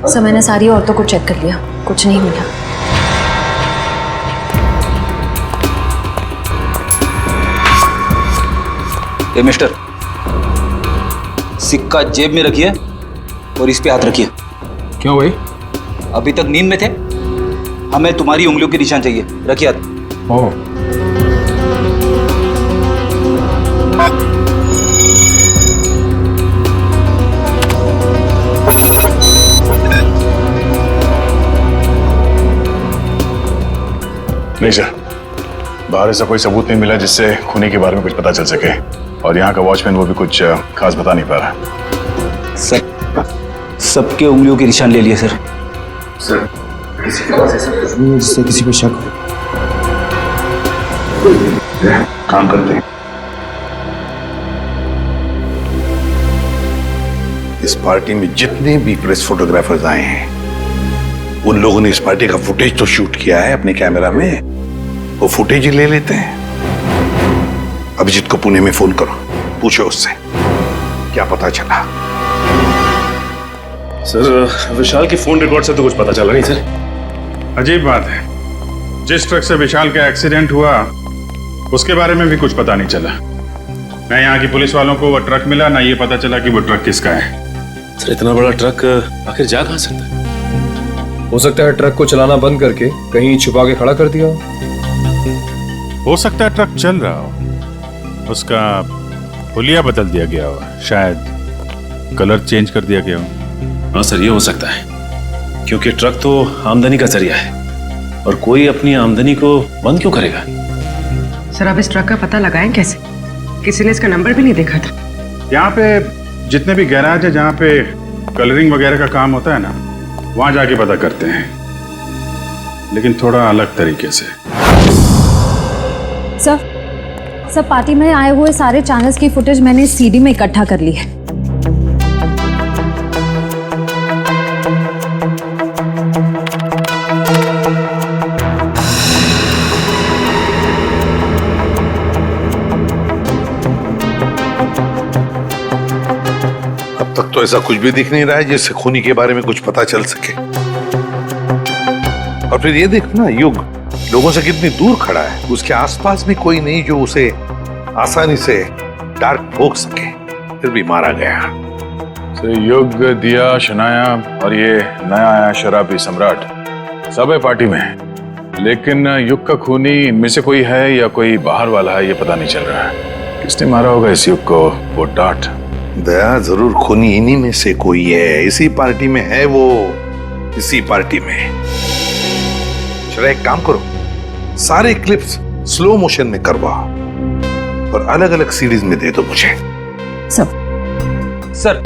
सर मैंने सारी औरतों को चेक कर लिया, कुछ नहीं मिला। ए मिस्टर, सिक्का जेब में रखिए और इस पे हाथ रखिए। क्यों भाई? अभी तक नींद में थे, हमें तुम्हारी उंगलियों के निशान चाहिए। रखिए हाथ। ओह, नहीं सर, बाहर ऐसा कोई सबूत नहीं मिला जिससे खूनी के बारे में कुछ पता चल सके, और यहाँ का वॉचमैन वो भी कुछ खास बता नहीं पा रहा। सर सबके उंगलियों के निशान ले लिए सर। सर किसी के पास ऐसा कुछ नहीं है जिससे किसी को शक हो। काम करते हैं। इस पार्टी में जितने भी प्रेस फोटोग्राफर्स आए हैं, उन लोगों ने इस पार्टी का फुटेज तो शूट किया है अपने कैमरा में, वो फुटेज ही ले लेते हैं। अभिजीत को पुणे में फोन करो, पूछो उससे क्या पता चला। सर विशाल की फोन रिकॉर्ड से तो कुछ पता चला नहीं सर। अजीब बात है, जिस ट्रक से विशाल का एक्सीडेंट हुआ उसके बारे में भी कुछ पता नहीं चला। ना यहाँ की पुलिस वालों को वो ट्रक मिला, ना ये पता चला कि वो ट्रक किसका है। सर इतना बड़ा ट्रक आखिर जा कहाँ सकता है? हो सकता है ट्रक को चलाना बंद करके कहीं छुपा के खड़ा कर दिया हो सकता है ट्रक चल रहा हो, उसका हुलिया बदल दिया गया हो, शायद कलर चेंज कर दिया गया हो। हाँ सर, ये हो सकता है, क्योंकि ट्रक तो आमदनी का जरिया है, और कोई अपनी आमदनी को बंद क्यों करेगा? सर आप इस ट्रक का पता लगाएं कैसे? किसी ने इसका नंबर भी नहीं देखा था। यहाँ पे जितने भी गैराज है जहाँ पे कलरिंग वगैरह का काम होता है ना, वहां जाके पता करते हैं, लेकिन थोड़ा अलग तरीके से। सर पार्टी में आए हुए सारे चैनल्स की फुटेज मैंने सीडी में इकट्ठा कर ली है। अब तक तो ऐसा कुछ भी दिख नहीं रहा है जिससे खूनी के बारे में कुछ पता चल सके। और फिर ये देखो ना, युग लोगों से कितनी दूर खड़ा है, उसके आसपास भी कोई नहीं जो उसे आसानी से डार्क ठोक सके, फिर भी मारा गया। युग, दिया, शनाया और ये नया आया शराबी सम्राट सब है पार्टी में, लेकिन युग का खूनी इनमें से कोई है या कोई बाहर वाला है, ये पता नहीं चल रहा है। किसने मारा होगा इस युग को? वो डांट दया जरूर खूनी इन्हीं में से कोई है, इसी पार्टी में है वो, इसी पार्टी में। चलो एक काम करो, सारे क्लिप्स स्लो मोशन में करवाओ और अलग अलग सीरीज में दे दो मुझे। सर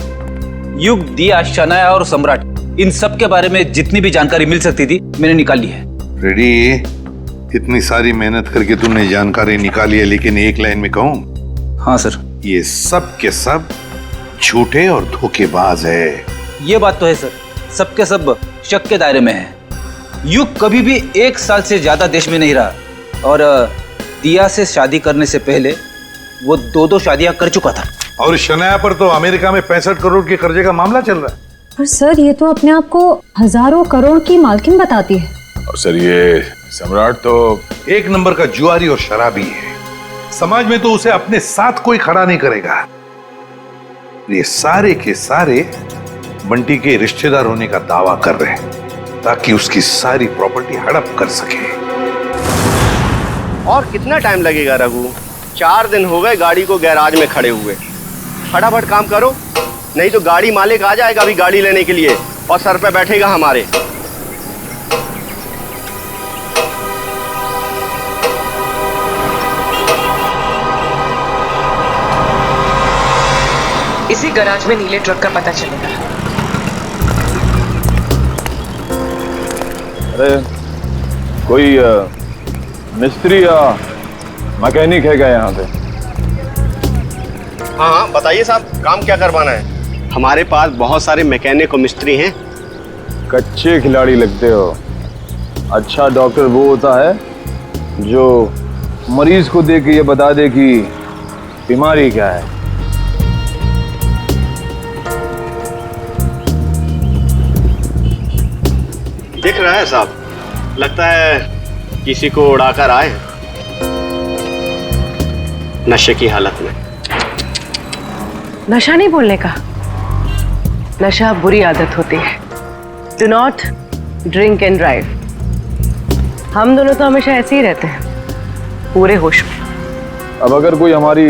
युग, दिया, शनाया और सम्राट, इन सब के बारे में जितनी भी जानकारी मिल सकती थी मैंने निकाल ली है। रेडी? इतनी सारी मेहनत करके तुमने जानकारी निकाली है, लेकिन एक लाइन में कहूं? हाँ सर। ये सब के सब झूठे और धोखेबाज है। ये बात तो है सर, सबके सब शक के दायरे में है। युग कभी भी 1 साल से ज्यादा देश में नहीं रहा, और दिया से शादी करने से पहले वो 2 शादियां कर चुका था। और शनाया पर तो अमेरिका में 65 करोड़ के कर्जे का मामला चल रहा है। पर सर ये तो अपने आप को हजारों करोड़ की मालकिन बताती है। और सर ये सम्राट तो एक नंबर का जुआरी और शराबी है, समाज में तो उसे अपने साथ कोई खड़ा नहीं करेगा। ये सारे के सारे बंटी के रिश्तेदार होने का दावा कर रहे हैं ताकि उसकी सारी प्रॉपर्टी हड़प कर सके। और कितना टाइम लगेगा रघु? 4 दिन हो गए गाड़ी को गैराज में खड़े हुए। फटाफट काम करो, नहीं तो गाड़ी मालिक आ जाएगा अभी गाड़ी लेने के लिए और सर पे बैठेगा हमारे। इसी गैराज में नीले ट्रक का पता चलेगा। अरे कोई मिस्त्री या मैकेनिक है क्या यहाँ पे? हाँ हाँ बताइए साहब, काम क्या करवाना है? हमारे पास बहुत सारे मैकेनिक और मिस्त्री हैं। कच्चे खिलाड़ी लगते हो। अच्छा डॉक्टर वो होता है जो मरीज को देख के ये बता दे कि बीमारी क्या है। दिख रहा है साहब, लगता है किसी को उड़ाकर आए हैं नशे की हालत में। नशा नहीं बोलने का, नशा बुरी आदत होती है। Do not drink and drive. हम दोनों तो हमेशा ऐसे ही रहते हैं, पूरे होश में। अब अगर कोई हमारी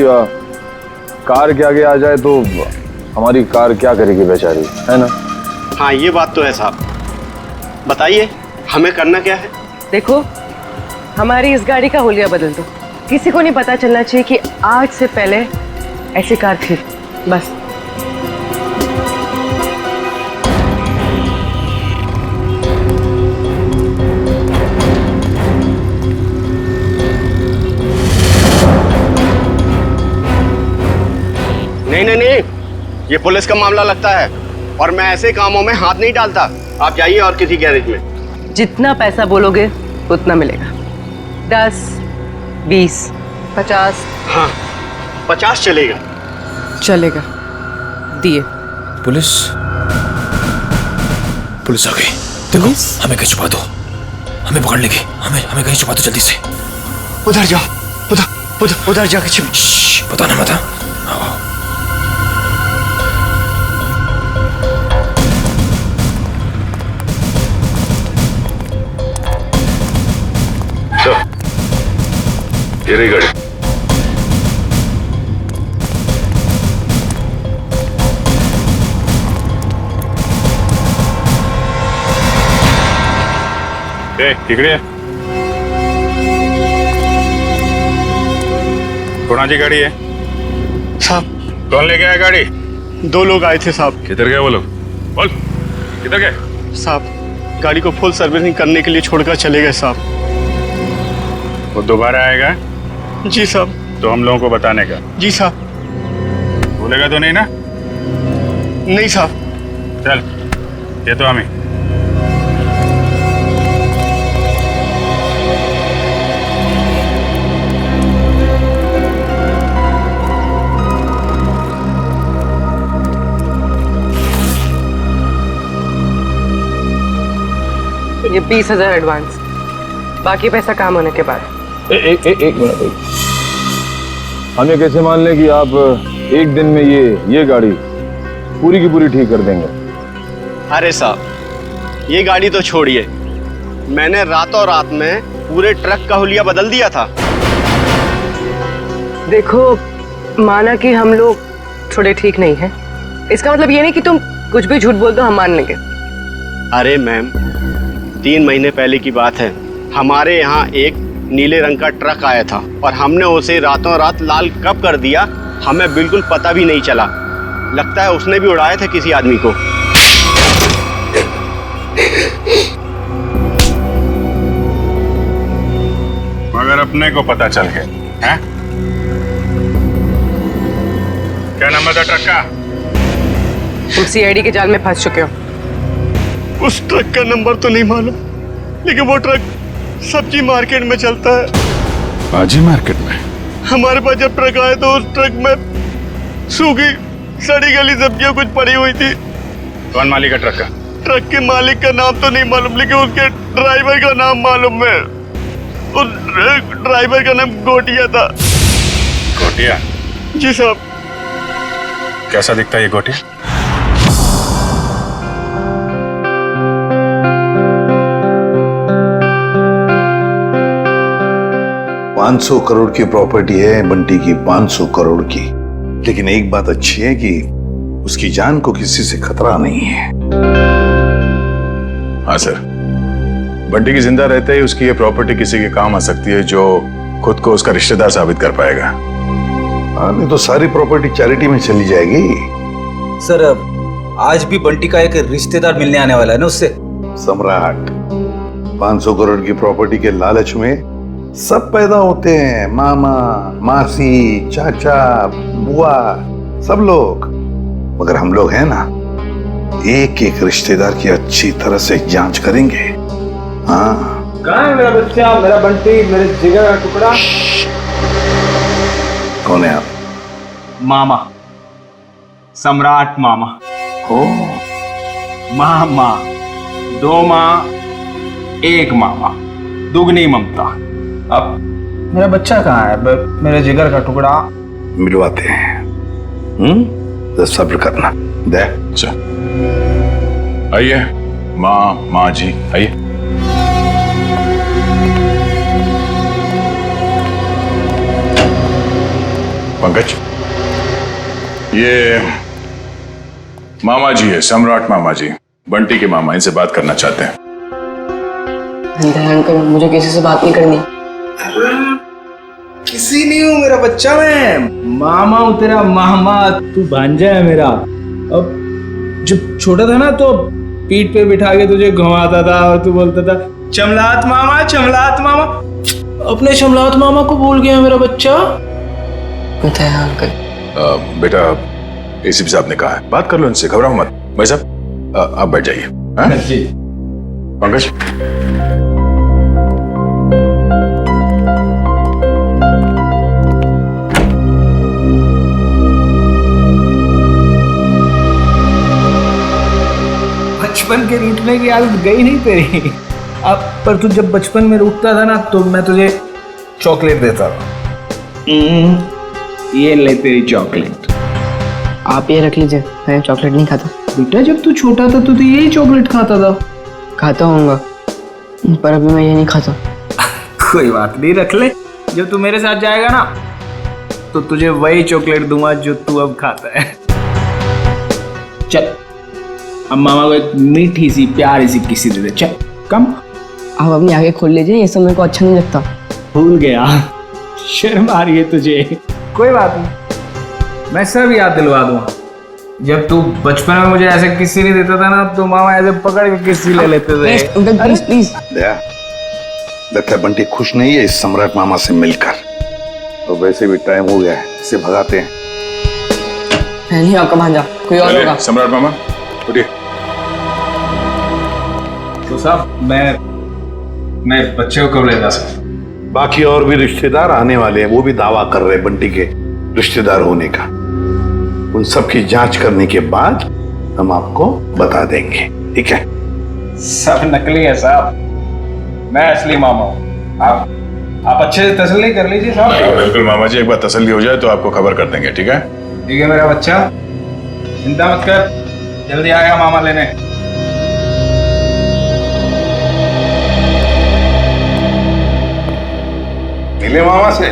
कार के आगे आ जाए तो हमारी कार क्या करेगी बेचारी, है ना? हाँ ये बात तो है साहब। बताइए हमें करना क्या है? देखो, हमारी इस गाड़ी का हुलिया बदल दो। किसी को नहीं पता चलना चाहिए कि आज से पहले ऐसी कार थी, बस। नहीं, ये पुलिस का मामला लगता है और मैं ऐसे कामों में हाथ नहीं डालता। आप जाइए और किसी गैरेज में। जितना पैसा बोलोगे उतना मिलेगा। 10, 20, 50। हाँ 50 चलेगा। चलेगा, दिए। पुलिस आ गई। देखो, हमें कहीं छुपा दो, हमें पकड़ लेगी। हमें कहीं छुपा दो जल्दी से। उधर जाओ, उधर जाके छुप। बताना मत। ये रही गाड़ी। तिकड़े कौन जी गाड़ी है साहब? कौन लेके आया गाड़ी? 2 लोग आए थे साहब। किधर गए वो लोग? बोल, किधर गए? साहब गाड़ी को फुल सर्विसिंग करने के लिए छोड़कर चले गए साहब। वो दोबारा आएगा? जी साहब। तो हम लोगों को बताने का? जी साहब। भूलेगा तो नहीं ना? नहीं साहब। चल, ये तो हमें। ये 20,000 एडवांस, बाकी पैसा काम होने के बाद। एक मिनट। हम ये कैसे मान लें कि आप एक दिन में ये गाड़ी पूरी की पूरी ठीक कर देंगे? अरे साहब ये गाड़ी तो छोड़िए, मैंने रातों रात में पूरे ट्रक का हुलिया बदल दिया था। देखो, माना कि हम लोग थोड़े ठीक नहीं हैं, इसका मतलब ये नहीं कि तुम कुछ भी झूठ बोल दो हम मान लेंगे। अरे मैम, 3 महीने पहले की बात है, हमारे यहाँ एक नीले रंग का ट्रक आया था और हमने उसे रातों रात लाल कब कर दिया हमें बिल्कुल पता भी नहीं चला। लगता है उसने भी उड़ाया था किसी आदमी को। मगर अपने को पता चल गया है? क्या नंबर था ट्रक का? तुम सीआईडी के जाल में फंस चुके हो। उस ट्रक का नंबर तो नहीं मालूम, लेकिन वो ट्रक सब्जी मार्केट में चलता है। सब्जी मार्केट में? हमारे पास जब ट्रक आया तो उस ट्रक में सूखी सड़ी गली सब्जियां कुछ पड़ी हुई थी। कौन मालिक है ट्रक का? ट्रक के मालिक का नाम तो नहीं मालूम, लेकिन उसके ड्राइवर का नाम मालूम है। उस ड्राइवर का नाम गोटिया था। गोटिया? जी साहब। कैसा दिखता है ये गोटिया? $500 करोड़ की प्रॉपर्टी है बंटी की, 500 करोड़ की। लेकिन एक बात अच्छी है कि उसकी जान को किसी से खतरा नहीं है। हाँ सर, बंटी की जिंदा रहते ही उसकी ये प्रॉपर्टी किसी के काम आ सकती है जो खुद को उसका रिश्तेदार साबित कर पाएगा। हाँ, नहीं तो सारी प्रॉपर्टी चैरिटी में चली जाएगी। सर, आज भी बंटी का एक रिश्तेदार मिलने आने वाला है ना उससे। सम्राट, 500 करोड़ की प्रॉपर्टी के लालच में सब पैदा होते हैं, मामा, मासी, चाचा, बुआ, सब लोग। मगर हम लोग हैं ना, एक एक रिश्तेदार की अच्छी तरह से जांच करेंगे। हाँ। कहाँ है मेरा बच्चा, मेरा बंटी, मेरे जिगर का टुकड़ा? कौन है आप? मामा, सम्राट मामा। ओ, मामा, 2 माँ एक मामा, दुगनी ममता। अब मेरा बच्चा कहाँ है? मेरे जिगर का टुकड़ा। मिलवाते हैं। तो सब्र करना। दे चल आइए माँ जी आइए। पंकज, ये मामा जी है, सम्राट मामा जी, बंटी के मामा, इनसे बात करना चाहते हैं। अंकल, मुझे किसी से बात नहीं करनी। किसी नहीं हूँ, मेरा बच्चा मैं मामा हूँ तेरा मामा। तू भांजा है मेरा। अब जब छोटा था ना तो पीठ पे बिठा के तुझे घुमाता था और तू बोलता था चमलात मामा, चमलात मामा। अपने चमलात मामा को भूल गया मेरा बच्चा। पता है अंकल। बेटा एसीपी साहब ने कहा है, बात कर लो इनसे, घबराओ मत। भाई साहब आप बैठ जाइए। जी पंकज, बचपन के रूठने की आदत गई नहीं तेरी। अब पर तू जब बचपन में रूठता था ना तो मैं तुझे चॉकलेट देता था। ये ले तेरी चॉकलेट। आप ये रख लीजिए, मैं चॉकलेट नहीं खाता। बेटा जब तू छोटा था तो यही चॉकलेट खाता था। खाता होऊंगा, पर अभी मैं ये नहीं खाता। कोई बात नहीं, रख ले। जब तू मेरे साथ जाएगा ना तो तुझे वही चॉकलेट दूंगा जो तू अब खाता है। चल अब मामा को एक मीठी सी प्यारी सी किसी दे दे। चल कम। आप अपनी आगे खोल लीजिए, ये सब मेरे को अच्छा नहीं लगता। भूल गया, शर्म आ रही है तुझे। कोई बात नहीं, मैं सब याद दिलवा दूंगा। जब तू बचपन में मुझे ऐसे किसी नहीं देता था ना तो मामा ऐसे पकड़ के किसी ले लेते थे। Please please. लगता है बंटी खुश नहीं है इस सम्राट मामा से मिलकर। तो वैसे भी टाइम हो गया है, इसे भगाते हैं। नहीं आपका भांजा, कोई और होगा। सम्राट मामा उठिए। तो साहब मैं बच्चे को कब ले जा सकता? बाकी और भी रिश्तेदार आने वाले हैं, वो भी दावा कर रहे हैं बंटी के रिश्तेदार होने का। उन सब की जांच करने के बाद हम आपको बता देंगे, ठीक है? सब नकली है साहब, मैं असली मामा हूँ। आप अच्छे से तसल्ली कर लीजिए साहब। बिल्कुल मामा जी, एक बार तसल्ली हो जाए तो आपको खबर कर देंगे, ठीक है? ठीक है मेरा बच्चा, चिंता मत कर, जल्दी आएगा मामा लेने। मिले मामा से?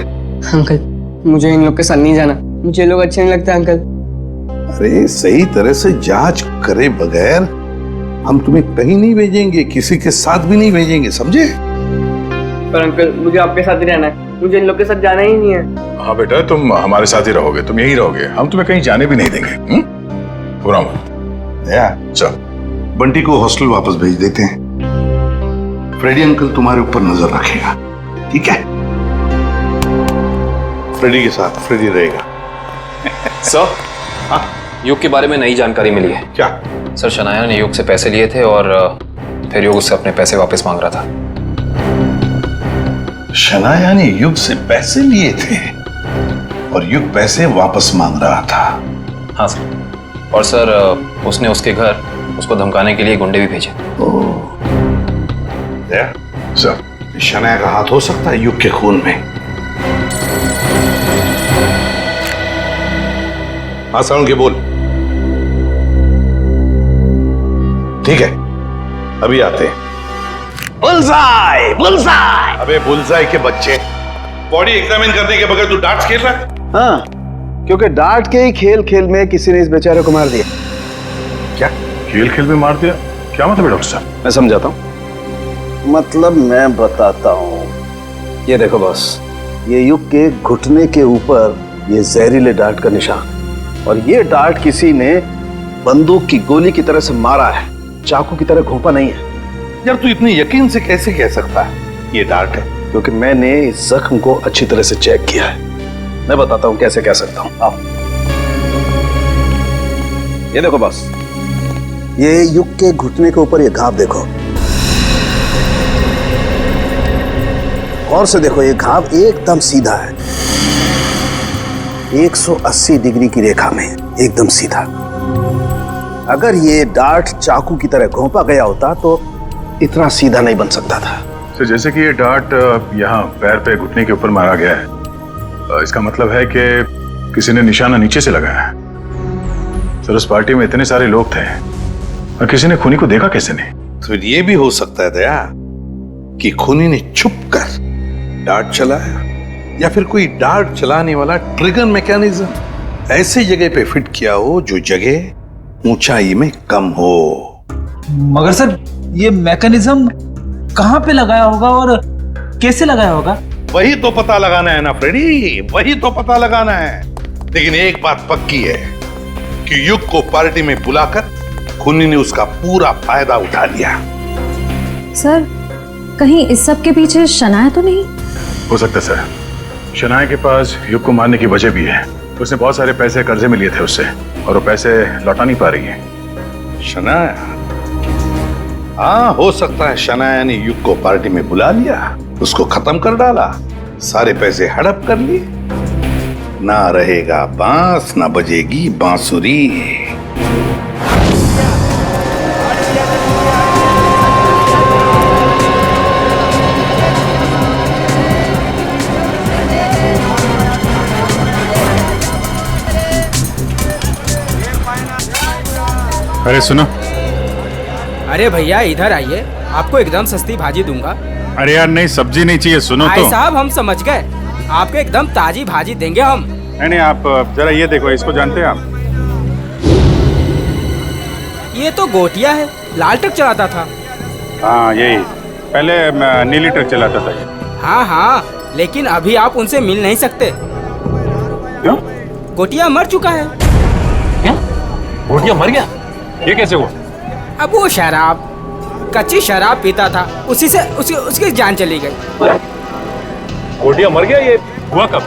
अंकल मुझे इन लोग के साथ नहीं जाना, मुझे लोग अच्छे नहीं लगते अंकल। अरे सही तरह से जांच करे बगैर हम तुम्हें कहीं नहीं भेजेंगे, किसी के साथ भी नहीं भेजेंगे, समझे? पर अंकल मुझे आपके साथ ही रहना है, मुझे इन लोग के साथ जाना ही नहीं है। हाँ बेटा, तुम हमारे साथ ही रहोगे, तुम यहीं रहोगे, हम तुम्हें कहीं जाने भी नहीं देंगे। पूरा मत। चल बंटी को हॉस्टल वापस भेज देते हैं। फ्रेडी अंकल तुम्हारे ऊपर नजर रखेगा, ठीक है? फ्रेडी के साथ फ्रेडी रहेगा। सर, हाँ, युग के बारे में नई जानकारी मिली है। क्या? सर शनाया ने युग से पैसे लिए थे और फिर युग उससे अपने पैसे वापस मांग रहा था। शनाया ने युग से पैसे लिए थे और युग पैसे वापस मांग रहा था? हाँ सर, और सर उसने उसके घर उसको धमकाने के लिए गुंडे भी भेजे। सर, शनाया का हाथ हो सकता है युग के खून में। हाँ साउंड के बोल। ठीक है, अभी आते हैं। Bullseye, bullseye. अबे बुलसाई के बच्चे, बॉडी एग्जामिन करने के बगैर तू डार्ट्स खेल रहा है? हाँ, क्योंकि डार्ट के ही खेल खेल में किसी ने इस बेचारे को मार दिया। क्या खेल खेल में मार दिया? क्या मतलब है डॉक्टर साहब? मैं समझाता हूँ। मतलब मैं बताता हूँ। ये देखो बॉस, ये युग के घुटने के ऊपर ये जहरीले डार्ट का निशान, और ये डार्ट किसी ने बंदूक की गोली की तरह से मारा है, चाकू की तरह घोंपा नहीं है। यार तू इतनी यकीन से कैसे कह सकता है ये डार्ट है? क्योंकि मैंने इस जख्म को अच्छी तरह से चेक किया है। मैं बताता हूं कैसे कह सकता हूं। आप ये देखो बस, ये युग के घुटने के ऊपर ये घाव देखो, और से देखो ये घाव एकदम सीधा है, 180 डिग्री की रेखा में एकदम सीधा। अगर ये डार्ट चाकू की तरह घोंपा गया होता तो इतना सीधा नहीं बन सकता था। तो जैसे कि ये डार्ट यहाँ पैर पे घुटने के ऊपर मारा गया है, इसका मतलब है कि किसी ने निशाना नीचे से लगाया है। सर उस पार्टी में इतने सारे लोग थे और किसी ने खूनी को देखा कैसे नहीं? तो ये भी हो सकता है दया कि खूनी ने छुप कर डार्ट चलाया, या फिर कोई डार्ट चलाने वाला ट्रिगर मैकेनिज्म ऐसी जगह पे फिट किया हो जो जगह ऊंचाई में कम हो। मगर सर ये मैकेनिज्म कहाँ पे लगाया होगा और कैसे लगाया होगा? वही तो पता लगाना है ना फ्रेडी, वही तो पता लगाना है। लेकिन एक बात पक्की है कि युग को पार्टी में बुलाकर खूनी ने उसका पूरा फायदा उठा लिया। सर कहीं इस सब के पीछे शनाया तो नहीं? हो सकता है सर, शनाया के पास युग को मारने की वजह भी है। उसने बहुत सारे पैसे कर्जे में लिए थे उससे और वो पैसे लौटा नहीं पा रही है। शनाया? हाँ, हो सकता है शनाया ने युग को पार्टी में बुला लिया, उसको खत्म कर डाला, सारे पैसे हड़प कर लिए। ना रहेगा बांस, ना बजेगी बांसुरी। अरे सुनो। अरे भैया इधर आइए, आपको एकदम सस्ती भाजी दूंगा। अरे यार नहीं, सब्जी नहीं चाहिए, सुनो तो। भाई साहब हम समझ गए, आपको एकदम ताजी भाजी देंगे हम। नहीं, आप जरा ये देखो, इसको जानते हैं आप? ये तो गोटिया है, लाल ट्रक चलाता था। हाँ यही, पहले नीली ट्रक चलाता था ये। हाँ हाँ, लेकिन अभी आप उनसे मिल नहीं सकते। क्यों? गोटिया मर चुका है। क्या? गोटिया मर गया? ये कैसे हुआ? अब वो शराब, कच्ची शराब पीता था, उसी से उसकी जान चली गई। गोटिया मर गया? ये हुआ कब?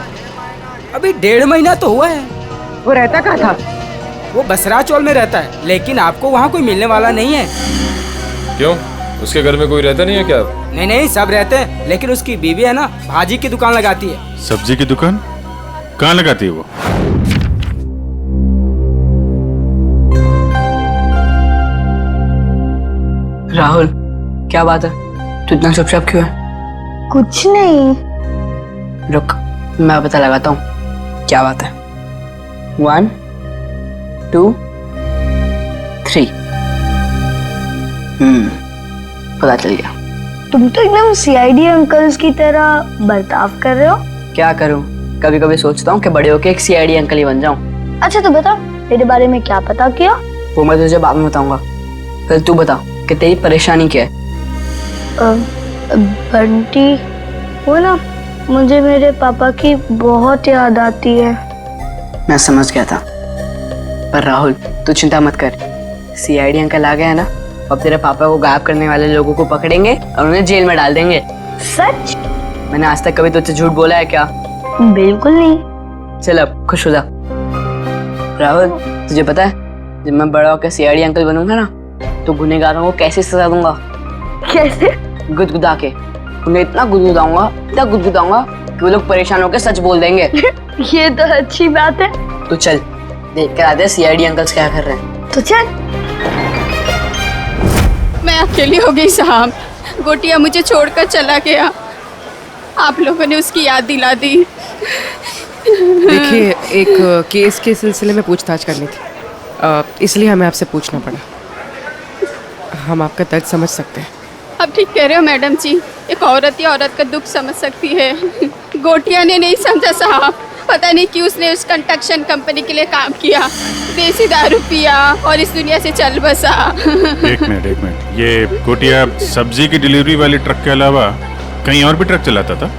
अभी 1.5 महीना तो हुआ है। वो रहता कहाँ था? वो बसरा चौल में रहता है, लेकिन आपको वहाँ कोई मिलने वाला नहीं है। क्यों? उसके घर में कोई रहता नहीं है क्या? नहीं, सब रहते हैं, लेकिन उसकी बीवी है ना, भाजी की दुकान लगाती है। सब्जी की दुकान? कहाँ लगाती है वो? राहुल, क्या बात है? तू इतना चुपचाप क्यों है? कुछ नहीं। रुक, मैं पता लगाता हूँ क्या बात है। 1 2 3। पता चल गया। तुम तो एकदम सीआईडी अंकल्स की तरह बर्ताव कर रहे हो। क्या करूँ, कभी कभी सोचता हूँ कि बड़े होके एक सीआईडी अंकल ही बन जाऊँ। अच्छा तो बता, मेरे बारे में क्या पता किया? वो मैं तुझे बाद में बताऊंगा। पहले तू बता कि तेरी परेशानी क्या है? बंटी, वो ना, मुझे मेरे पापा की बहुत याद आती है। मैं समझ गया था, पर राहुल तू चिंता मत कर। सीआईडी अंकल आ गए हैं ना, अब तेरे पापा को गायब करने वाले लोगों को पकड़ेंगे और उन्हें जेल में डाल देंगे। सच? मैंने आज तक कभी तुझसे झूठ बोला है क्या? बिल्कुल नहीं। चल अब खुश हो जा। राहुल तुझे पता है, जब मैं बड़ा होकर सीआईडी अंकल बनूंगा ना, तो गुनहगारों को कैसे सजा दूंगा? कैसे? गुदगुदा के। उन्हें इतना गुदगुदाऊंगा कि वो लोग परेशान होकर सच बोल देंगे। ये तो अच्छी बात है। तो चल देख कर आते हैं सीआईडी अंकल्स क्या कर रहे हैं। तो चल। मैं अकेली हो गई साहब, गोटिया मुझे छोड़कर चला गया, आप लोगों ने उसकी याद दिला दी। देखिए, एक केस के सिलसिले में पूछताछ करनी थी, इसलिए हमें आपसे पूछना पड़ा। हम आपका दर्द समझ सकते हैं। अब ठीक कह रहे हो मैडम जी, एक औरत ही औरत का दुख समझ सकती है। गोटिया ने नहीं समझा साहब, पता नहीं क्यों उसने उस कंस्ट्रक्शन कंपनी के लिए काम किया, देसी दारू पिया और इस दुनिया से चल बसा। एक मिनट, ये गोटिया सब्जी की डिलीवरी वाली ट्रक के अलावा कहीं और भी ट्रक चलाता था?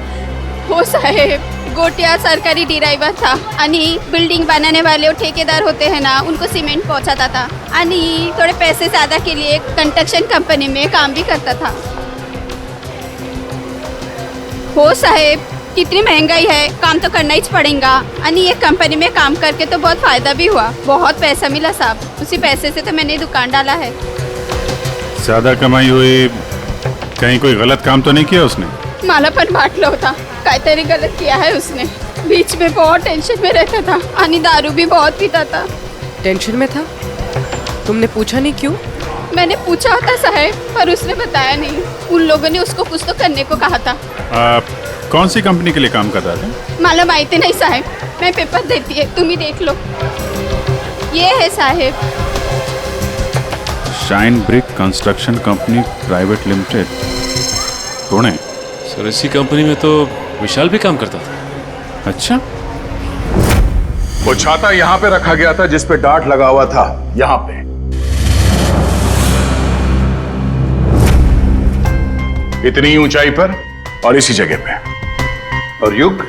हो साहेब, गोटिया सरकारी ड्राइवर था आणि बिल्डिंग बनाने वाले वो ठेकेदार होते हैं ना, उनको सीमेंट पहुंचाता था आणि थोड़े पैसे ज्यादा के लिए कंस्ट्रक्शन कंपनी में काम भी करता था। हो साहेब, कितनी महंगाई है, काम तो करना ही पड़ेगा आणि ये कंपनी में काम करके तो बहुत फायदा भी हुआ, बहुत पैसा मिला साहब, उसी पैसे से तो मैंने दुकान डाला है। ज्यादा कमाई हुई, कहीं कोई गलत काम तो नहीं किया उसने? मला पण वाटलं होता काहीतरी गलत किया है उसने। बीच में बहुत टेंशन में रहता था आणि दारू भी बहुत पीता था। टेंशन में था? तुमने पूछा नहीं क्यों? मैंने पूछा था साहब, पर उसने बताया नहीं। उन लोगों ने उसको कुछ तो करने को कहा था। कौन सी कंपनी के लिए काम कर रहा था? मालूम आई थी नहीं साहब, मैं पेपर देती है, तुम ही देख लो। ये है साहब। Shine brick construction company private limited, Pune. Sir इसी कंपनी में तो विशाल भी काम करता था। अच्छा। वो छाता यहां पे रखा गया था जिस पे डार्ट लगा हुआ था, यहां पे। इतनी ऊंचाई पर और इसी जगह पे। और युग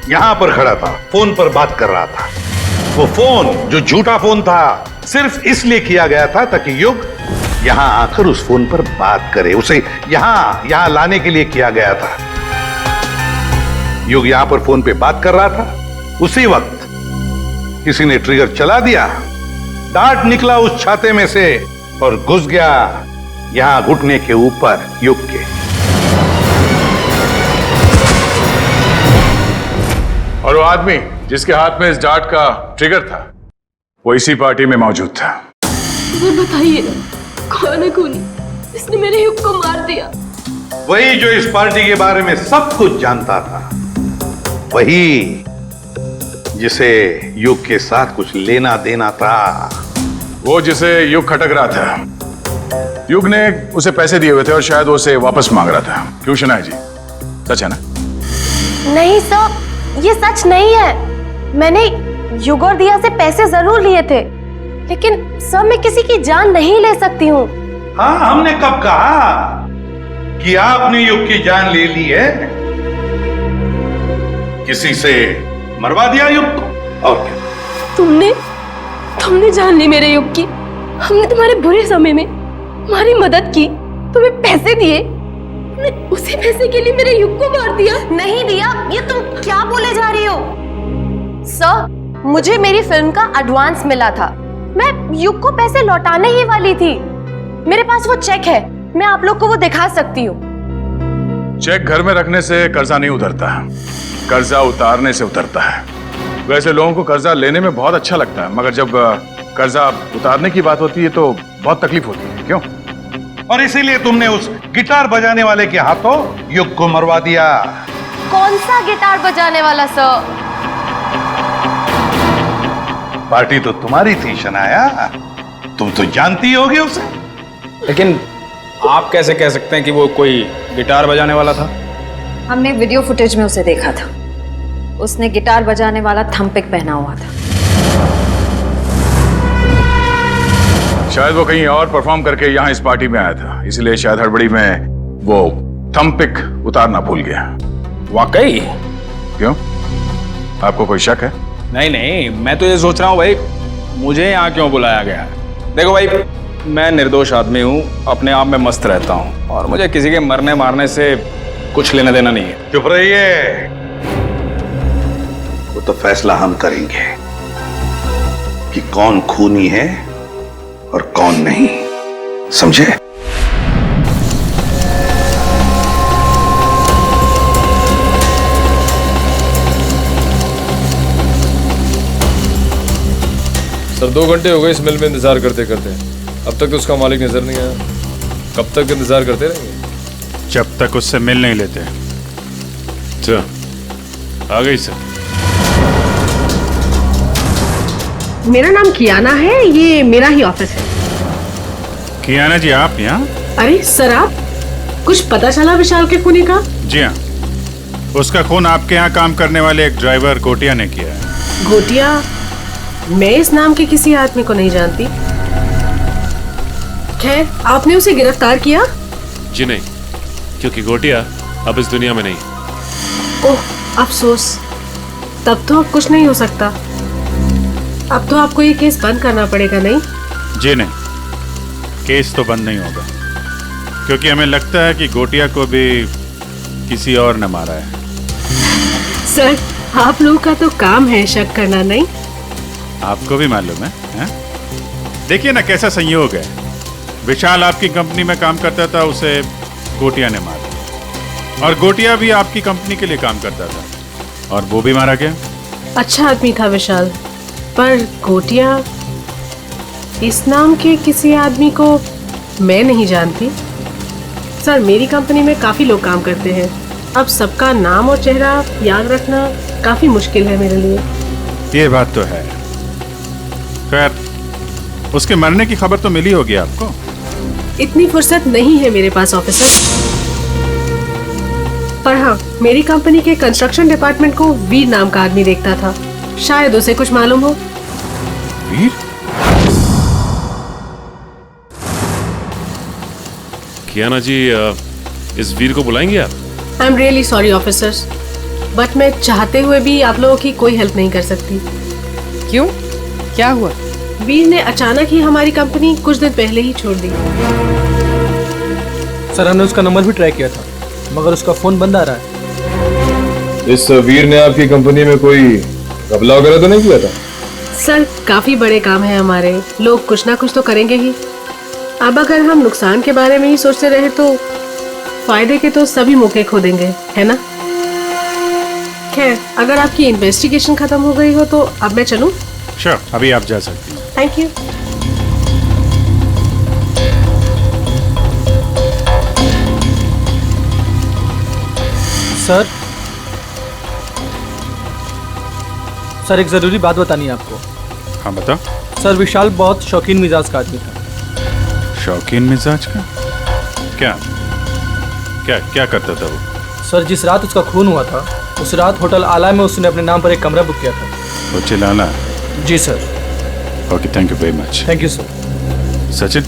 यहां पर खड़ा था, फोन पर बात कर रहा था। वो फोन जो झूठा फोन था सिर्फ इसलिए किया गया था ताकि युग यहां आकर उस फोन पर बात करे। उसे यहां लाने के लिए किया गया था। युग यहां पर फोन पे बात कर रहा था, उसी वक्त किसी ने ट्रिगर चला दिया, डार्ट निकला उस छाते में से और घुस गया यहां घुटने के ऊपर युग के। और वो आदमी जिसके हाथ में इस डार्ट का ट्रिगर था, वो इसी पार्टी में मौजूद था। मुझे बताइए ना, कौन है खूनी? इसने मेरे युग को मार दिया। वही जो इस पार्टी के बारे में सब कुछ जानता था, वही जिसे युग के साथ कुछ लेना देना था। वो जिसे युग खटक रहा था। युग ने उसे पैसे दिए हुए थे और शायद वो उसे वापस मांग रहा था। क्यों शनाया जी, सच है ना? नहीं सर, ये सच नहीं है। मैंने युग और दिया से पैसे जरूर लिए थे, लेकिन सर मैं किसी की जान नहीं ले सकती हूँ। हाँ, हमने कब कहा कि आपने युग की जान ले ली है? किसी से मरवा दिया युग को, और क्या? तुमने जान ली मेरे युग की। हमने तुम्हारे बुरे समय में तुम्हारी मदद की, तुम्हें पैसे दिए, तुमने उसी पैसे के लिए मेरे युग को मार दिया। नहीं दिया, ये तुम क्या बोले जा रही हो? सर, मुझे मेरी फिल्म का एडवांस मिला था। मैं युग को पैसे लौटाने ही वाली थी। मेरे पास वो चेक है, मैं आप लोग को वो दिखा सकती हूँ। चेक घर में रखने से कर्जा नहीं उतरता, कर्जा उतारने से उतरता है। वैसे लोगों को कर्जा लेने में बहुत अच्छा लगता है, मगर जब कर्जा उतारने की बात होती है तो बहुत तकलीफ होती है। क्यों? और इसीलिए तुमने उस गिटार बजाने वाले के हाथों युग को मरवा दिया। कौन सा गिटार बजाने वाला सर? पार्टी तो तुम्हारी थी शनाया, तुम तो जानती होगी उसे। लेकिन आप कैसे कह सकते हैं कि वो कोई गिटार बजाने वाला था? हमने वीडियो फुटेज में उसे देखा था। उसने गिटार बजाने वाला थंपिक पहना हुआ था। शायद वो कहीं और परफॉर्म करके यहाँ इस पार्टी में आया था, इसलिए शायद हड़बड़ी में वो थंपिक उतारना भूल गया। वाकई? क्यों, आपको कोई शक है? नहीं, मैं तो ये सोच रहा हूँ भाई, मुझे यहाँ क्यों बुलाया गया? देखो भाई, मैं निर्दोष आदमी हूँ, अपने आप में मस्त रहता हूँ, और मुझे किसी के मरने मारने से कुछ लेना देना नहीं है। चुप रहिए, वो तो फैसला हम करेंगे कि कौन खूनी है और कौन नहीं, समझे? सर 2 घंटे हो गए इस मिल में इंतजार करते करते, अब तक तो उसका मालिक नजर नहीं आया। कब तक इंतजार करते रहेंगे? जब तक उससे मिल नहीं लेते। अच्छा, आ गई सर। मेरा नाम कियाना है, ये मेरा ही ऑफिस है। कियाना जी, आप यहाँ? अरे सर, आप कुछ पता चला विशाल के खूनी का? जी हाँ, उसका खून आपके यहाँ काम करने वाले एक ड्राइवर गोटिया ने किया है। गोटिया? मैं इस नाम के किसी आदमी को नहीं जानती। खैर, आपने उसे गिरफ्तार किया? जी नहीं, क्योंकि गोटिया अब इस दुनिया में नहीं। ओह, अफसोस। तब तो अब कुछ नहीं हो सकता। अब तो आपको ये केस बंद करना पड़ेगा, नहीं? जी नहीं, केस तो बंद नहीं होगा, क्योंकि हमें लगता है कि गोटिया को भी किसी और ने मारा है। सर, आप लोगों का तो काम है शक करना, नहीं? आपको भी मालूम है? देखिए ना कैसा संयोग है। विशाल आपकी कंपनी में काम करता था, उसे गोटिया ने मारा, और गोटिया भी आपकी कंपनी के लिए काम करता था, और वो भी मारा गया। अच्छा आदमी था विशाल, पर गोटिया इस नाम के किसी आदमी को मैं नहीं जानती। सर, मेरी कंपनी में काफ़ी लोग काम करते हैं। अब सबका नाम और चेहरा याद रखना काफ़ी मुश्किल है मेरे लिए। ये बात तो है। खैर, उसके मरने की खबर तो मिली होगी आपको। इतनी फुर्सत नहीं है मेरे पास ऑफिसर। पर हाँ, मेरी कंपनी के कंस्ट्रक्शन डिपार्टमेंट को वीर नाम का आदमी देखता था। शायद उसे कुछ मालूम हो। वीर? कियाना जी, इस वीर को बुलाएंगे आप? I am really sorry officers, but मैं चाहते हुए भी आप लोगों की कोई हेल्प नहीं कर सकती। क्यों? क्या हुआ? वीर ने अचानक ही हमारी कंपनी कुछ दिन पहले ही छोड़ दी। सर, हमने उसका नंबर भी ट्राई किया था, मगर उसका फोन बंद आ रहा है। इस वीर ने आपकी कंपनी में कोई घपला वगैरह तो नहीं किया था? सर, काफी बड़े काम है हमारे, लोग कुछ ना कुछ तो करेंगे ही। अब अगर हम नुकसान के बारे में ही सोचते रहे तो फायदे के तो सभी मौके खो देंगे, है ना? खैर, अगर आपकी इन्वेस्टिगेशन खत्म हो गई हो तो अब मैं चलूं? श्योर, अभी आप जा सकती हैं। Thank you. सर, एक जरूरी बात बतानी है आपको। हाँ, बताओ। सर, विशाल बहुत शौकीन मिजाज का आदमी था। शौकीन मिजाज का? क्या क्या क्या करता था वो? सर, जिस रात उसका खून हुआ था, उस रात होटल आला में उसने अपने नाम पर एक कमरा बुक किया था। होटल आला? जी sir. Okay, thank you very much. Thank you sir. Sachin,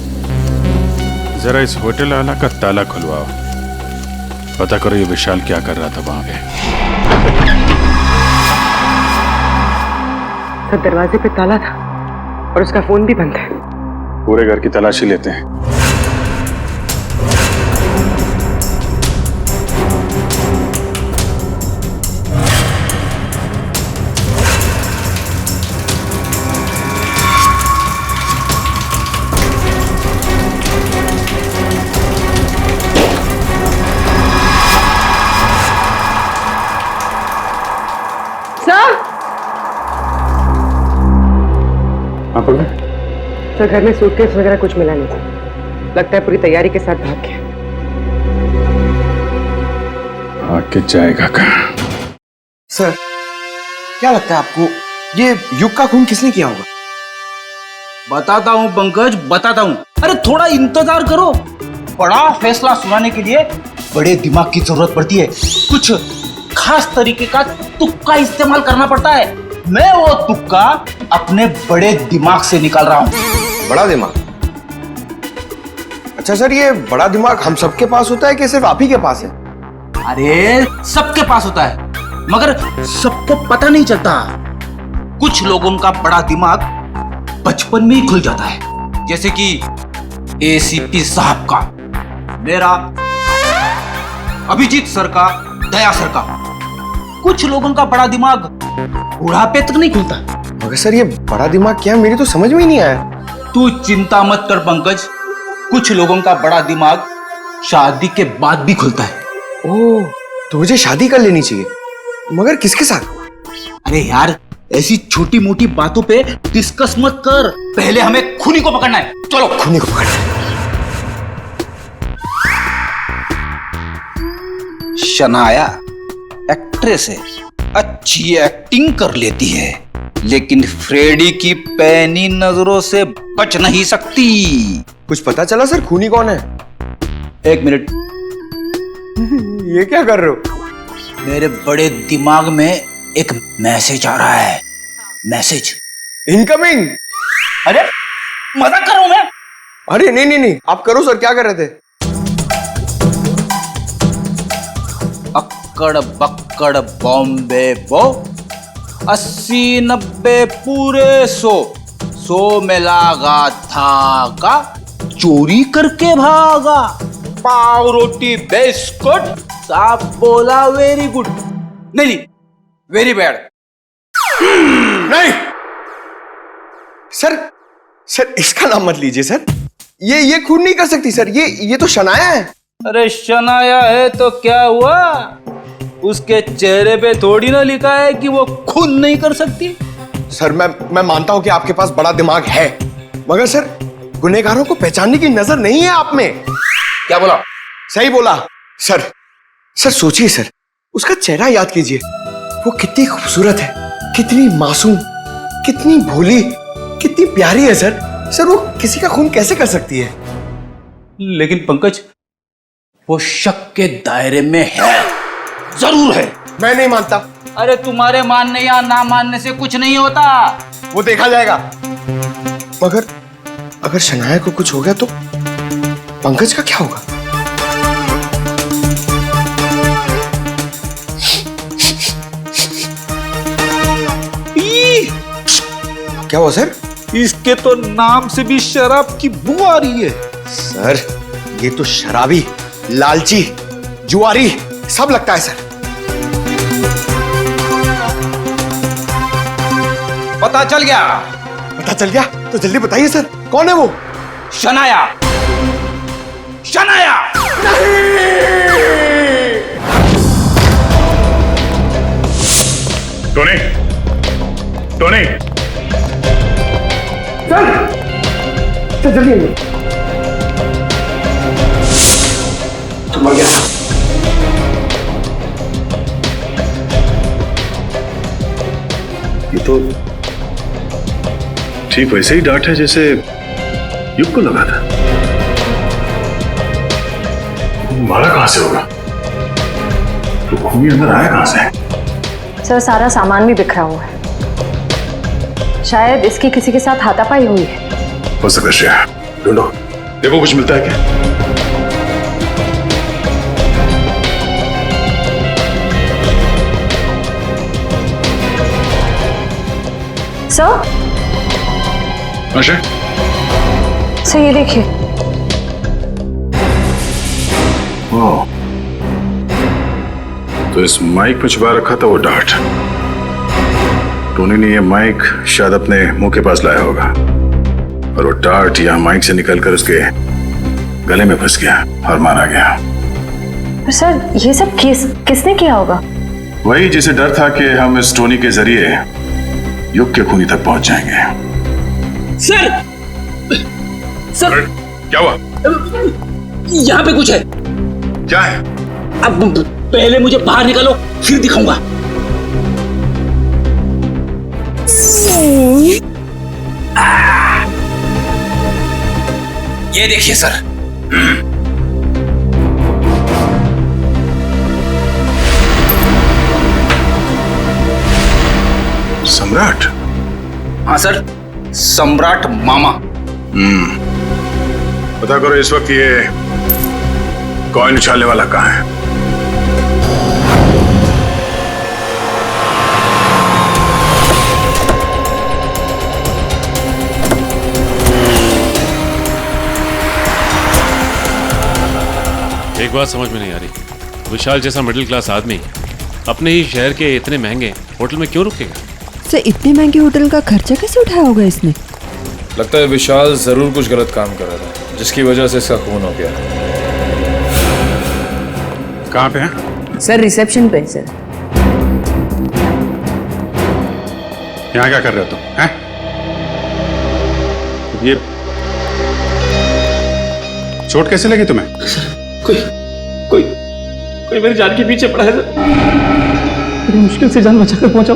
जरा इस होटल आला का ताला खुलवाओ। पता करो ये विशाल क्या कर रहा था वहां पे। सर, दरवाजे पे ताला था और उसका फोन भी बंद है। पूरे घर की तलाशी लेते हैं। सर, घर में सूटकेस वगैरह कुछ मिला नहीं था। लगता है पूरी तैयारी के साथ भाग गया। आके जाएगा कहाँ? सर, क्या लगता है आपको ये युग का खून किसने किया होगा? बताता हूँ पंकज, बताता हूँ। अरे थोड़ा इंतजार करो। बड़ा फैसला सुनाने के लिए बड़े दिमाग की जरूरत पड़ती है। कुछ खास तरीके का तुक्का इस्तेमाल करना पड़ता है। मैं वो तुक्का अपने बड़े दिमाग से निकाल रहा हूँ। बड़ा दिमाग? अच्छा सर, ये बड़ा दिमाग हम सबके पास होता है कि सिर्फ आप ही के पास है? अरे सबके पास होता है, मगर सबको पता नहीं चलता। कुछ लोगों का बड़ा दिमाग बचपन में ही खुल जाता है, जैसे कि एसीपी साहब का, मेरा, अभिजीत सर का, दया सर का। कुछ लोगों का बड़ा दिमाग बुढ़ापे तक नहीं खुलता। मगर सर, ये बड़ा दिमाग क्या है, मेरी तो समझ में ही नहीं आया। तू चिंता मत कर पंकज, कुछ लोगों का बड़ा दिमाग शादी के बाद भी खुलता है। ओह, तो मुझे शादी कर लेनी चाहिए, मगर किसके साथ? अरे यार, ऐसी छोटी मोटी बातों पे डिस्कस मत कर। पहले हमें खूनी को पकड़ना है। चलो खूनी को पकड़ना है। शनाया एक्ट्रेस है, अच्छी एक्टिंग कर लेती है, लेकिन फ्रेडी की पैनी नजरों से बच नहीं सकती। कुछ पता चला सर, खूनी कौन है? एक मिनट। ये क्या कर रहे हो? मेरे बड़े दिमाग में एक मैसेज आ रहा है। Message incoming. अरे मजाक कर रहा हूं मैं। अरे नहीं नहीं नहीं, आप करो सर, क्या कर रहे थे? अक्कड़ बक्कड़ बॉम्बे बो, 80-90 पूरे 100 में लागा धागा, चोरी करके भागा। पाव रोटी बिस्कुट, साहब बोला वेरी गुड। नहीं, वेरी बैड। नहीं सर, सर इसका नाम मत लीजिए सर। ये खून नहीं कर सकती सर। ये तो शनाया है। अरे शनाया है तो क्या हुआ? उसके चेहरे पे थोड़ी ना लिखा है कि वो खून नहीं कर सकती। सर मैं मानता हूं कि आपके पास बड़ा दिमाग है, मगर सर गुनहगारों को पहचानने की नजर नहीं है आप में। क्या बोला? सही बोला सर। सर सोचिए सर, उसका चेहरा याद कीजिए। वो कितनी खूबसूरत है, कितनी मासूम, कितनी भोली, कितनी प्यारी है सर। सर वो किसी का खून कैसे कर सकती है? लेकिन पंकज, वो शक के दायरे में है, जरूर है। मैं नहीं मानता। अरे तुम्हारे मानने या ना मानने से कुछ नहीं होता। वो देखा जाएगा। मगर अगर शनाया को कुछ हो गया तो पंकज का क्या होगा? क्या हुआ सर? इसके तो नाम से भी शराब की बू आ रही है। सर ये तो शराबी, लालची, जुआरी सब लगता है सर। पता चल गया? पता चल गया तो जल्दी बताइए सर, कौन है वो? Shanaya. Shanaya Tony, Tony, sir जल्दी आइए। तो मर गया। ये तो ठीक वैसे ही डांट है जैसे युग को लगा था। मारा कहां से होगा? तो खूनी अंदर आया कहां से? सर सारा सामान भी बिखरा हुआ है, शायद इसकी किसी के साथ हाथापाई हुई है। हो सकता है श्रेया, ढूंढो, देखो कुछ मिलता है क्या? सर, आशा, सर ये देखिए। ओह, तो इस माइक में छुपा रखा था वो डार्ट। टोनी ने ये माइक शायद अपने मुंह के पास लाया होगा और वो डार्ट यहाँ माइक से निकलकर उसके गले में फंस गया और मारा गया। पर सर ये सब किसने किया होगा? वही जिसे डर था कि हम इस टोनी के जरिए युग के खूनी तक पहुंच जाएंगे। सर, सर क्या हुआ? यहाँ पे कुछ है। क्या है? अब पहले मुझे बाहर निकालो, फिर दिखाऊंगा। ये देखिए सर। सम्राट? हाँ सर, सम्राट मामा। पता करो इस वक्त ये कॉइन उछालने वाला कहाँ है? एक बात समझ में नहीं आ रही, विशाल जैसा मिडिल क्लास आदमी अपने ही शहर के इतने महंगे होटल में क्यों रुकेगा? सर इतने महंगे होटल का खर्चा कैसे उठाया होगा इसने? लगता है विशाल जरूर कुछ गलत काम कर रहा था, जिसकी वजह से इसका खून हो गया। कहाँ पे है? सर रिसेप्शन पे सर। यहाँ क्या कर रहे हो तुम? हैं? ये चोट कैसे लगी तुम्हें? कोई मेरी जान के पीछे पड़ा है सर। बड़ी मुश्किल से जान बचाकर पहुंचा।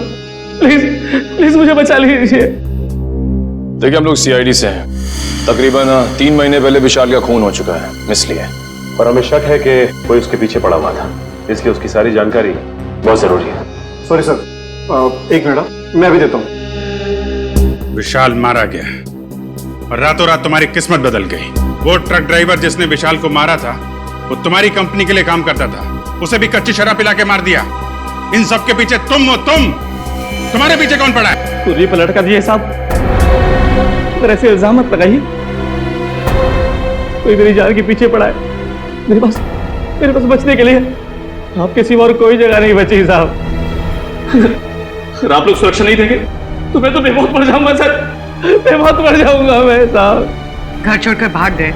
प्लीज मुझे बचा लीजिए। देखिए हम लोग सीआईडी से हैं। तकरीबन 3 महीने पहले विशाल का खून हो चुका है, इसलिए। और हमें शक है कि कोई उसके पीछे पड़ा हुआ था, इसलिए उसकी सारी जानकारी बहुत जरूरी है। सॉरी सर, एक मिनट मैं अभी देता हूँ। विशाल मारा गया और रातों रात तुम्हारी किस्मत बदल गई। वो ट्रक ड्राइवर जिसने विशाल को मारा था वो तुम्हारी कंपनी के लिए काम करता था, उसे भी कच्ची शराब पिला के मार दिया। इन सब के पीछे तुम हो। तुम्हारे पीछे कौन पड़ा है? पूरी पलट कर दिए साहब, अगर ऐसे इल्जाम मत लगाइए। कोई मेरी जान के पीछे पड़ा है। मेरे पास बचने के लिए आपके सिवा और कोई जगह नहीं बची साहब। अगर आप लोग सुरक्षा नहीं देंगे तो मैं तो बेमौत मर जाऊंगा सर, बेमौत मर जाऊंगा मैं साहब। घर छोड़कर भाग गए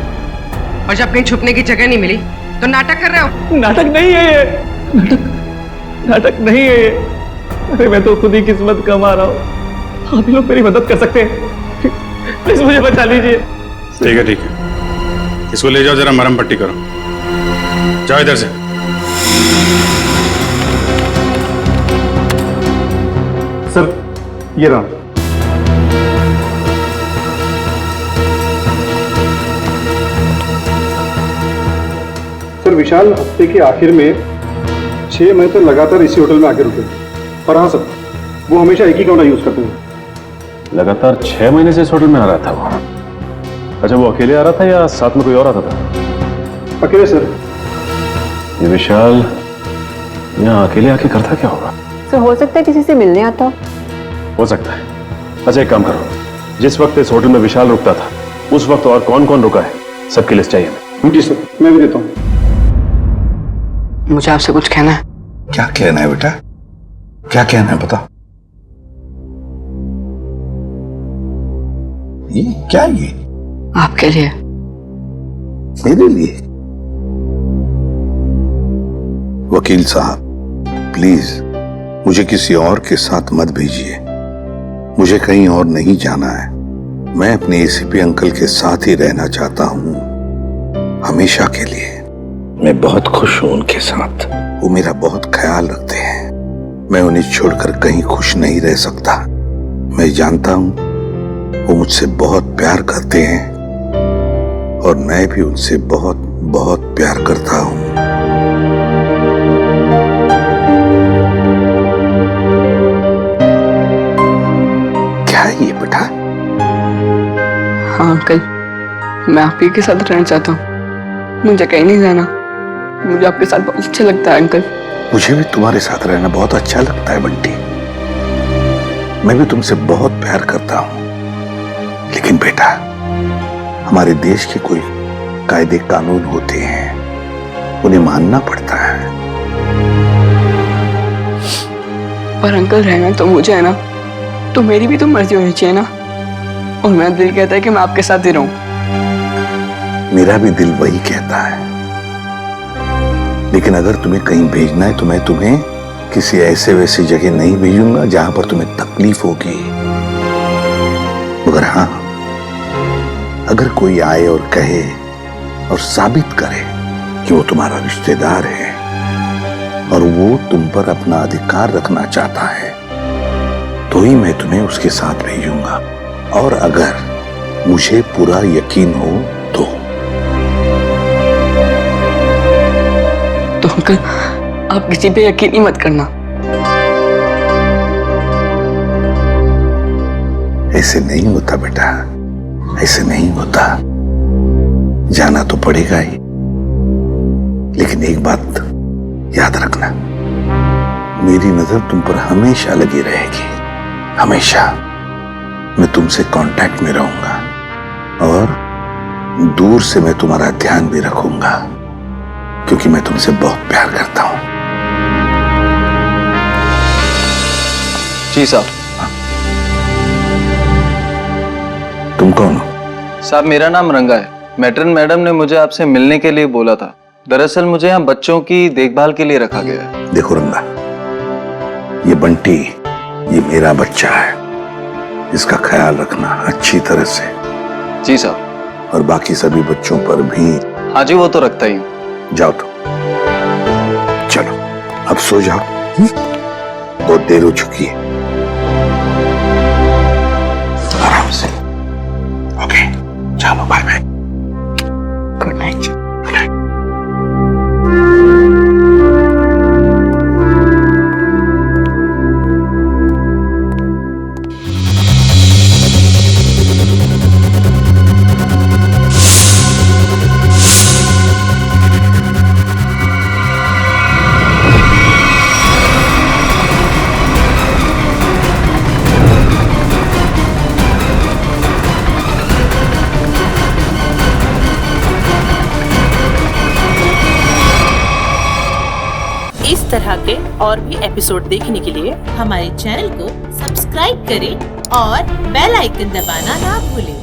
और जब कहीं छुपने की जगह नहीं मिली तो नाटक कर रहे हो? नाटक नहीं है ये, नाटक नहीं है ये। अरे मैं तो खुद ही किस्मत कमा रहा हूँ। आप लोग मेरी मदद कर सकते हैं, प्लीज मुझे बचा लीजिए। ठीक है ठीक है, इसको ले जाओ, जरा मरहम पट्टी करो। जाओ इधर से। सर ये रहा। सर विशाल हफ्ते के आखिर में 6 महीने तक लगातार इसी होटल में आके रुके। और हाँ सर, वो हमेशा एक ही कमरा यूज करते हैं। लगातार 6 महीने से इस होटल में आ रहा था वो? अच्छा, वो अकेले आ रहा था या साथ में कोई और आता था? अकेले सर। ये विशाल यहाँ अकेले आके करता क्या होगा? सर हो सकता है किसी से मिलने आता हो सकता है। अच्छा एक काम करो, जिस वक्त इस होटल में विशाल रुकता था उस वक्त और कौन कौन रुका है सबकी लिस्ट चाहिए हमें। जी सर, मैं भी देता हूँ। मुझे आपसे कुछ कहना है। क्या कहना है बेटा, क्या कहना है बता। ये क्या, ये आपके लिए। मेरे लिए? वकील साहब प्लीज मुझे किसी और के साथ मत भेजिए। मुझे कहीं और नहीं जाना है। मैं अपने एसीपी अंकल के साथ ही रहना चाहता हूँ, हमेशा के लिए। मैं बहुत खुश हूँ उनके साथ, वो मेरा बहुत ख्याल रखते हैं। मैं उन्हें छोड़कर कहीं खुश नहीं रह सकता। मैं जानता हूँ वो मुझसे बहुत प्यार करते हैं और मैं भी उनसे बहुत बहुत प्यार करता हूँ। क्या है ये बेटा? हाँ अंकल, मैं आप ही के साथ रहना चाहता हूँ। मुझे कहीं नहीं जाना। मुझे आपके साथ बहुत अच्छा लगता है अंकल। मुझे भी तुम्हारे साथ रहना बहुत अच्छा लगता है बंटी। मैं भी तुमसे बहुत प्यार करता हूँ। लेकिन बेटा, हमारे देश के कोई कायदे कानून होते हैं, उन्हें मानना पड़ता है। पर अंकल रहना तो मुझे है ना, तो मेरी भी तो मर्जी होनी चाहिए ना। और मेरा दिल कहता है कि मैं आपके साथ ही रहूं। मेरा भी दिल वही कहता है। लेकिन अगर तुम्हें कहीं भेजना है तो मैं तुम्हें किसी ऐसे वैसी जगह नहीं भेजूंगा जहां पर तुम्हें तकलीफ होगी। मगर हाँ, अगर कोई आए और कहे और साबित करे कि वो तुम्हारा रिश्तेदार है और वो तुम पर अपना अधिकार रखना चाहता है, तो ही मैं तुम्हें उसके साथ भेजूंगा। और अगर मुझे पूरा यकीन हो तो अंकल आप किसी पे यकीन ही मत करना। ऐसे नहीं होता बेटा, ऐसे नहीं होता। जाना तो पड़ेगा ही, लेकिन एक बात याद रखना, मेरी नजर तुम पर हमेशा लगी रहेगी। हमेशा मैं तुमसे कांटेक्ट में रहूंगा और दूर से मैं तुम्हारा ध्यान भी रखूंगा, क्योंकि मैं तुमसे बहुत प्यार करता हूं। जी साहब। तुम कौन हो? साहब मेरा नाम रंगा है। मैट्रन मैडम ने मुझे आपसे मिलने के लिए बोला था। दरअसल मुझे यहाँ बच्चों की देखभाल के लिए रखा गया है। देखो रंगा, ये बंटी, ये मेरा बच्चा है। इसका ख्याल रखना अच्छी तरह से। जी साहब। और बाकी सभी बच्चों पर भी। हाँ जी, वो तो रखता ही हूँ। जाओ तो, चलो अब सो जाओ। बहुत देर हो चुकी है। आराम से। ओके, चलो बाय बाय। Good night. इस तरह के और भी एपिसोड देखने के लिए हमारे चैनल को सब्सक्राइब करें और बेल आइकन दबाना ना भूलें।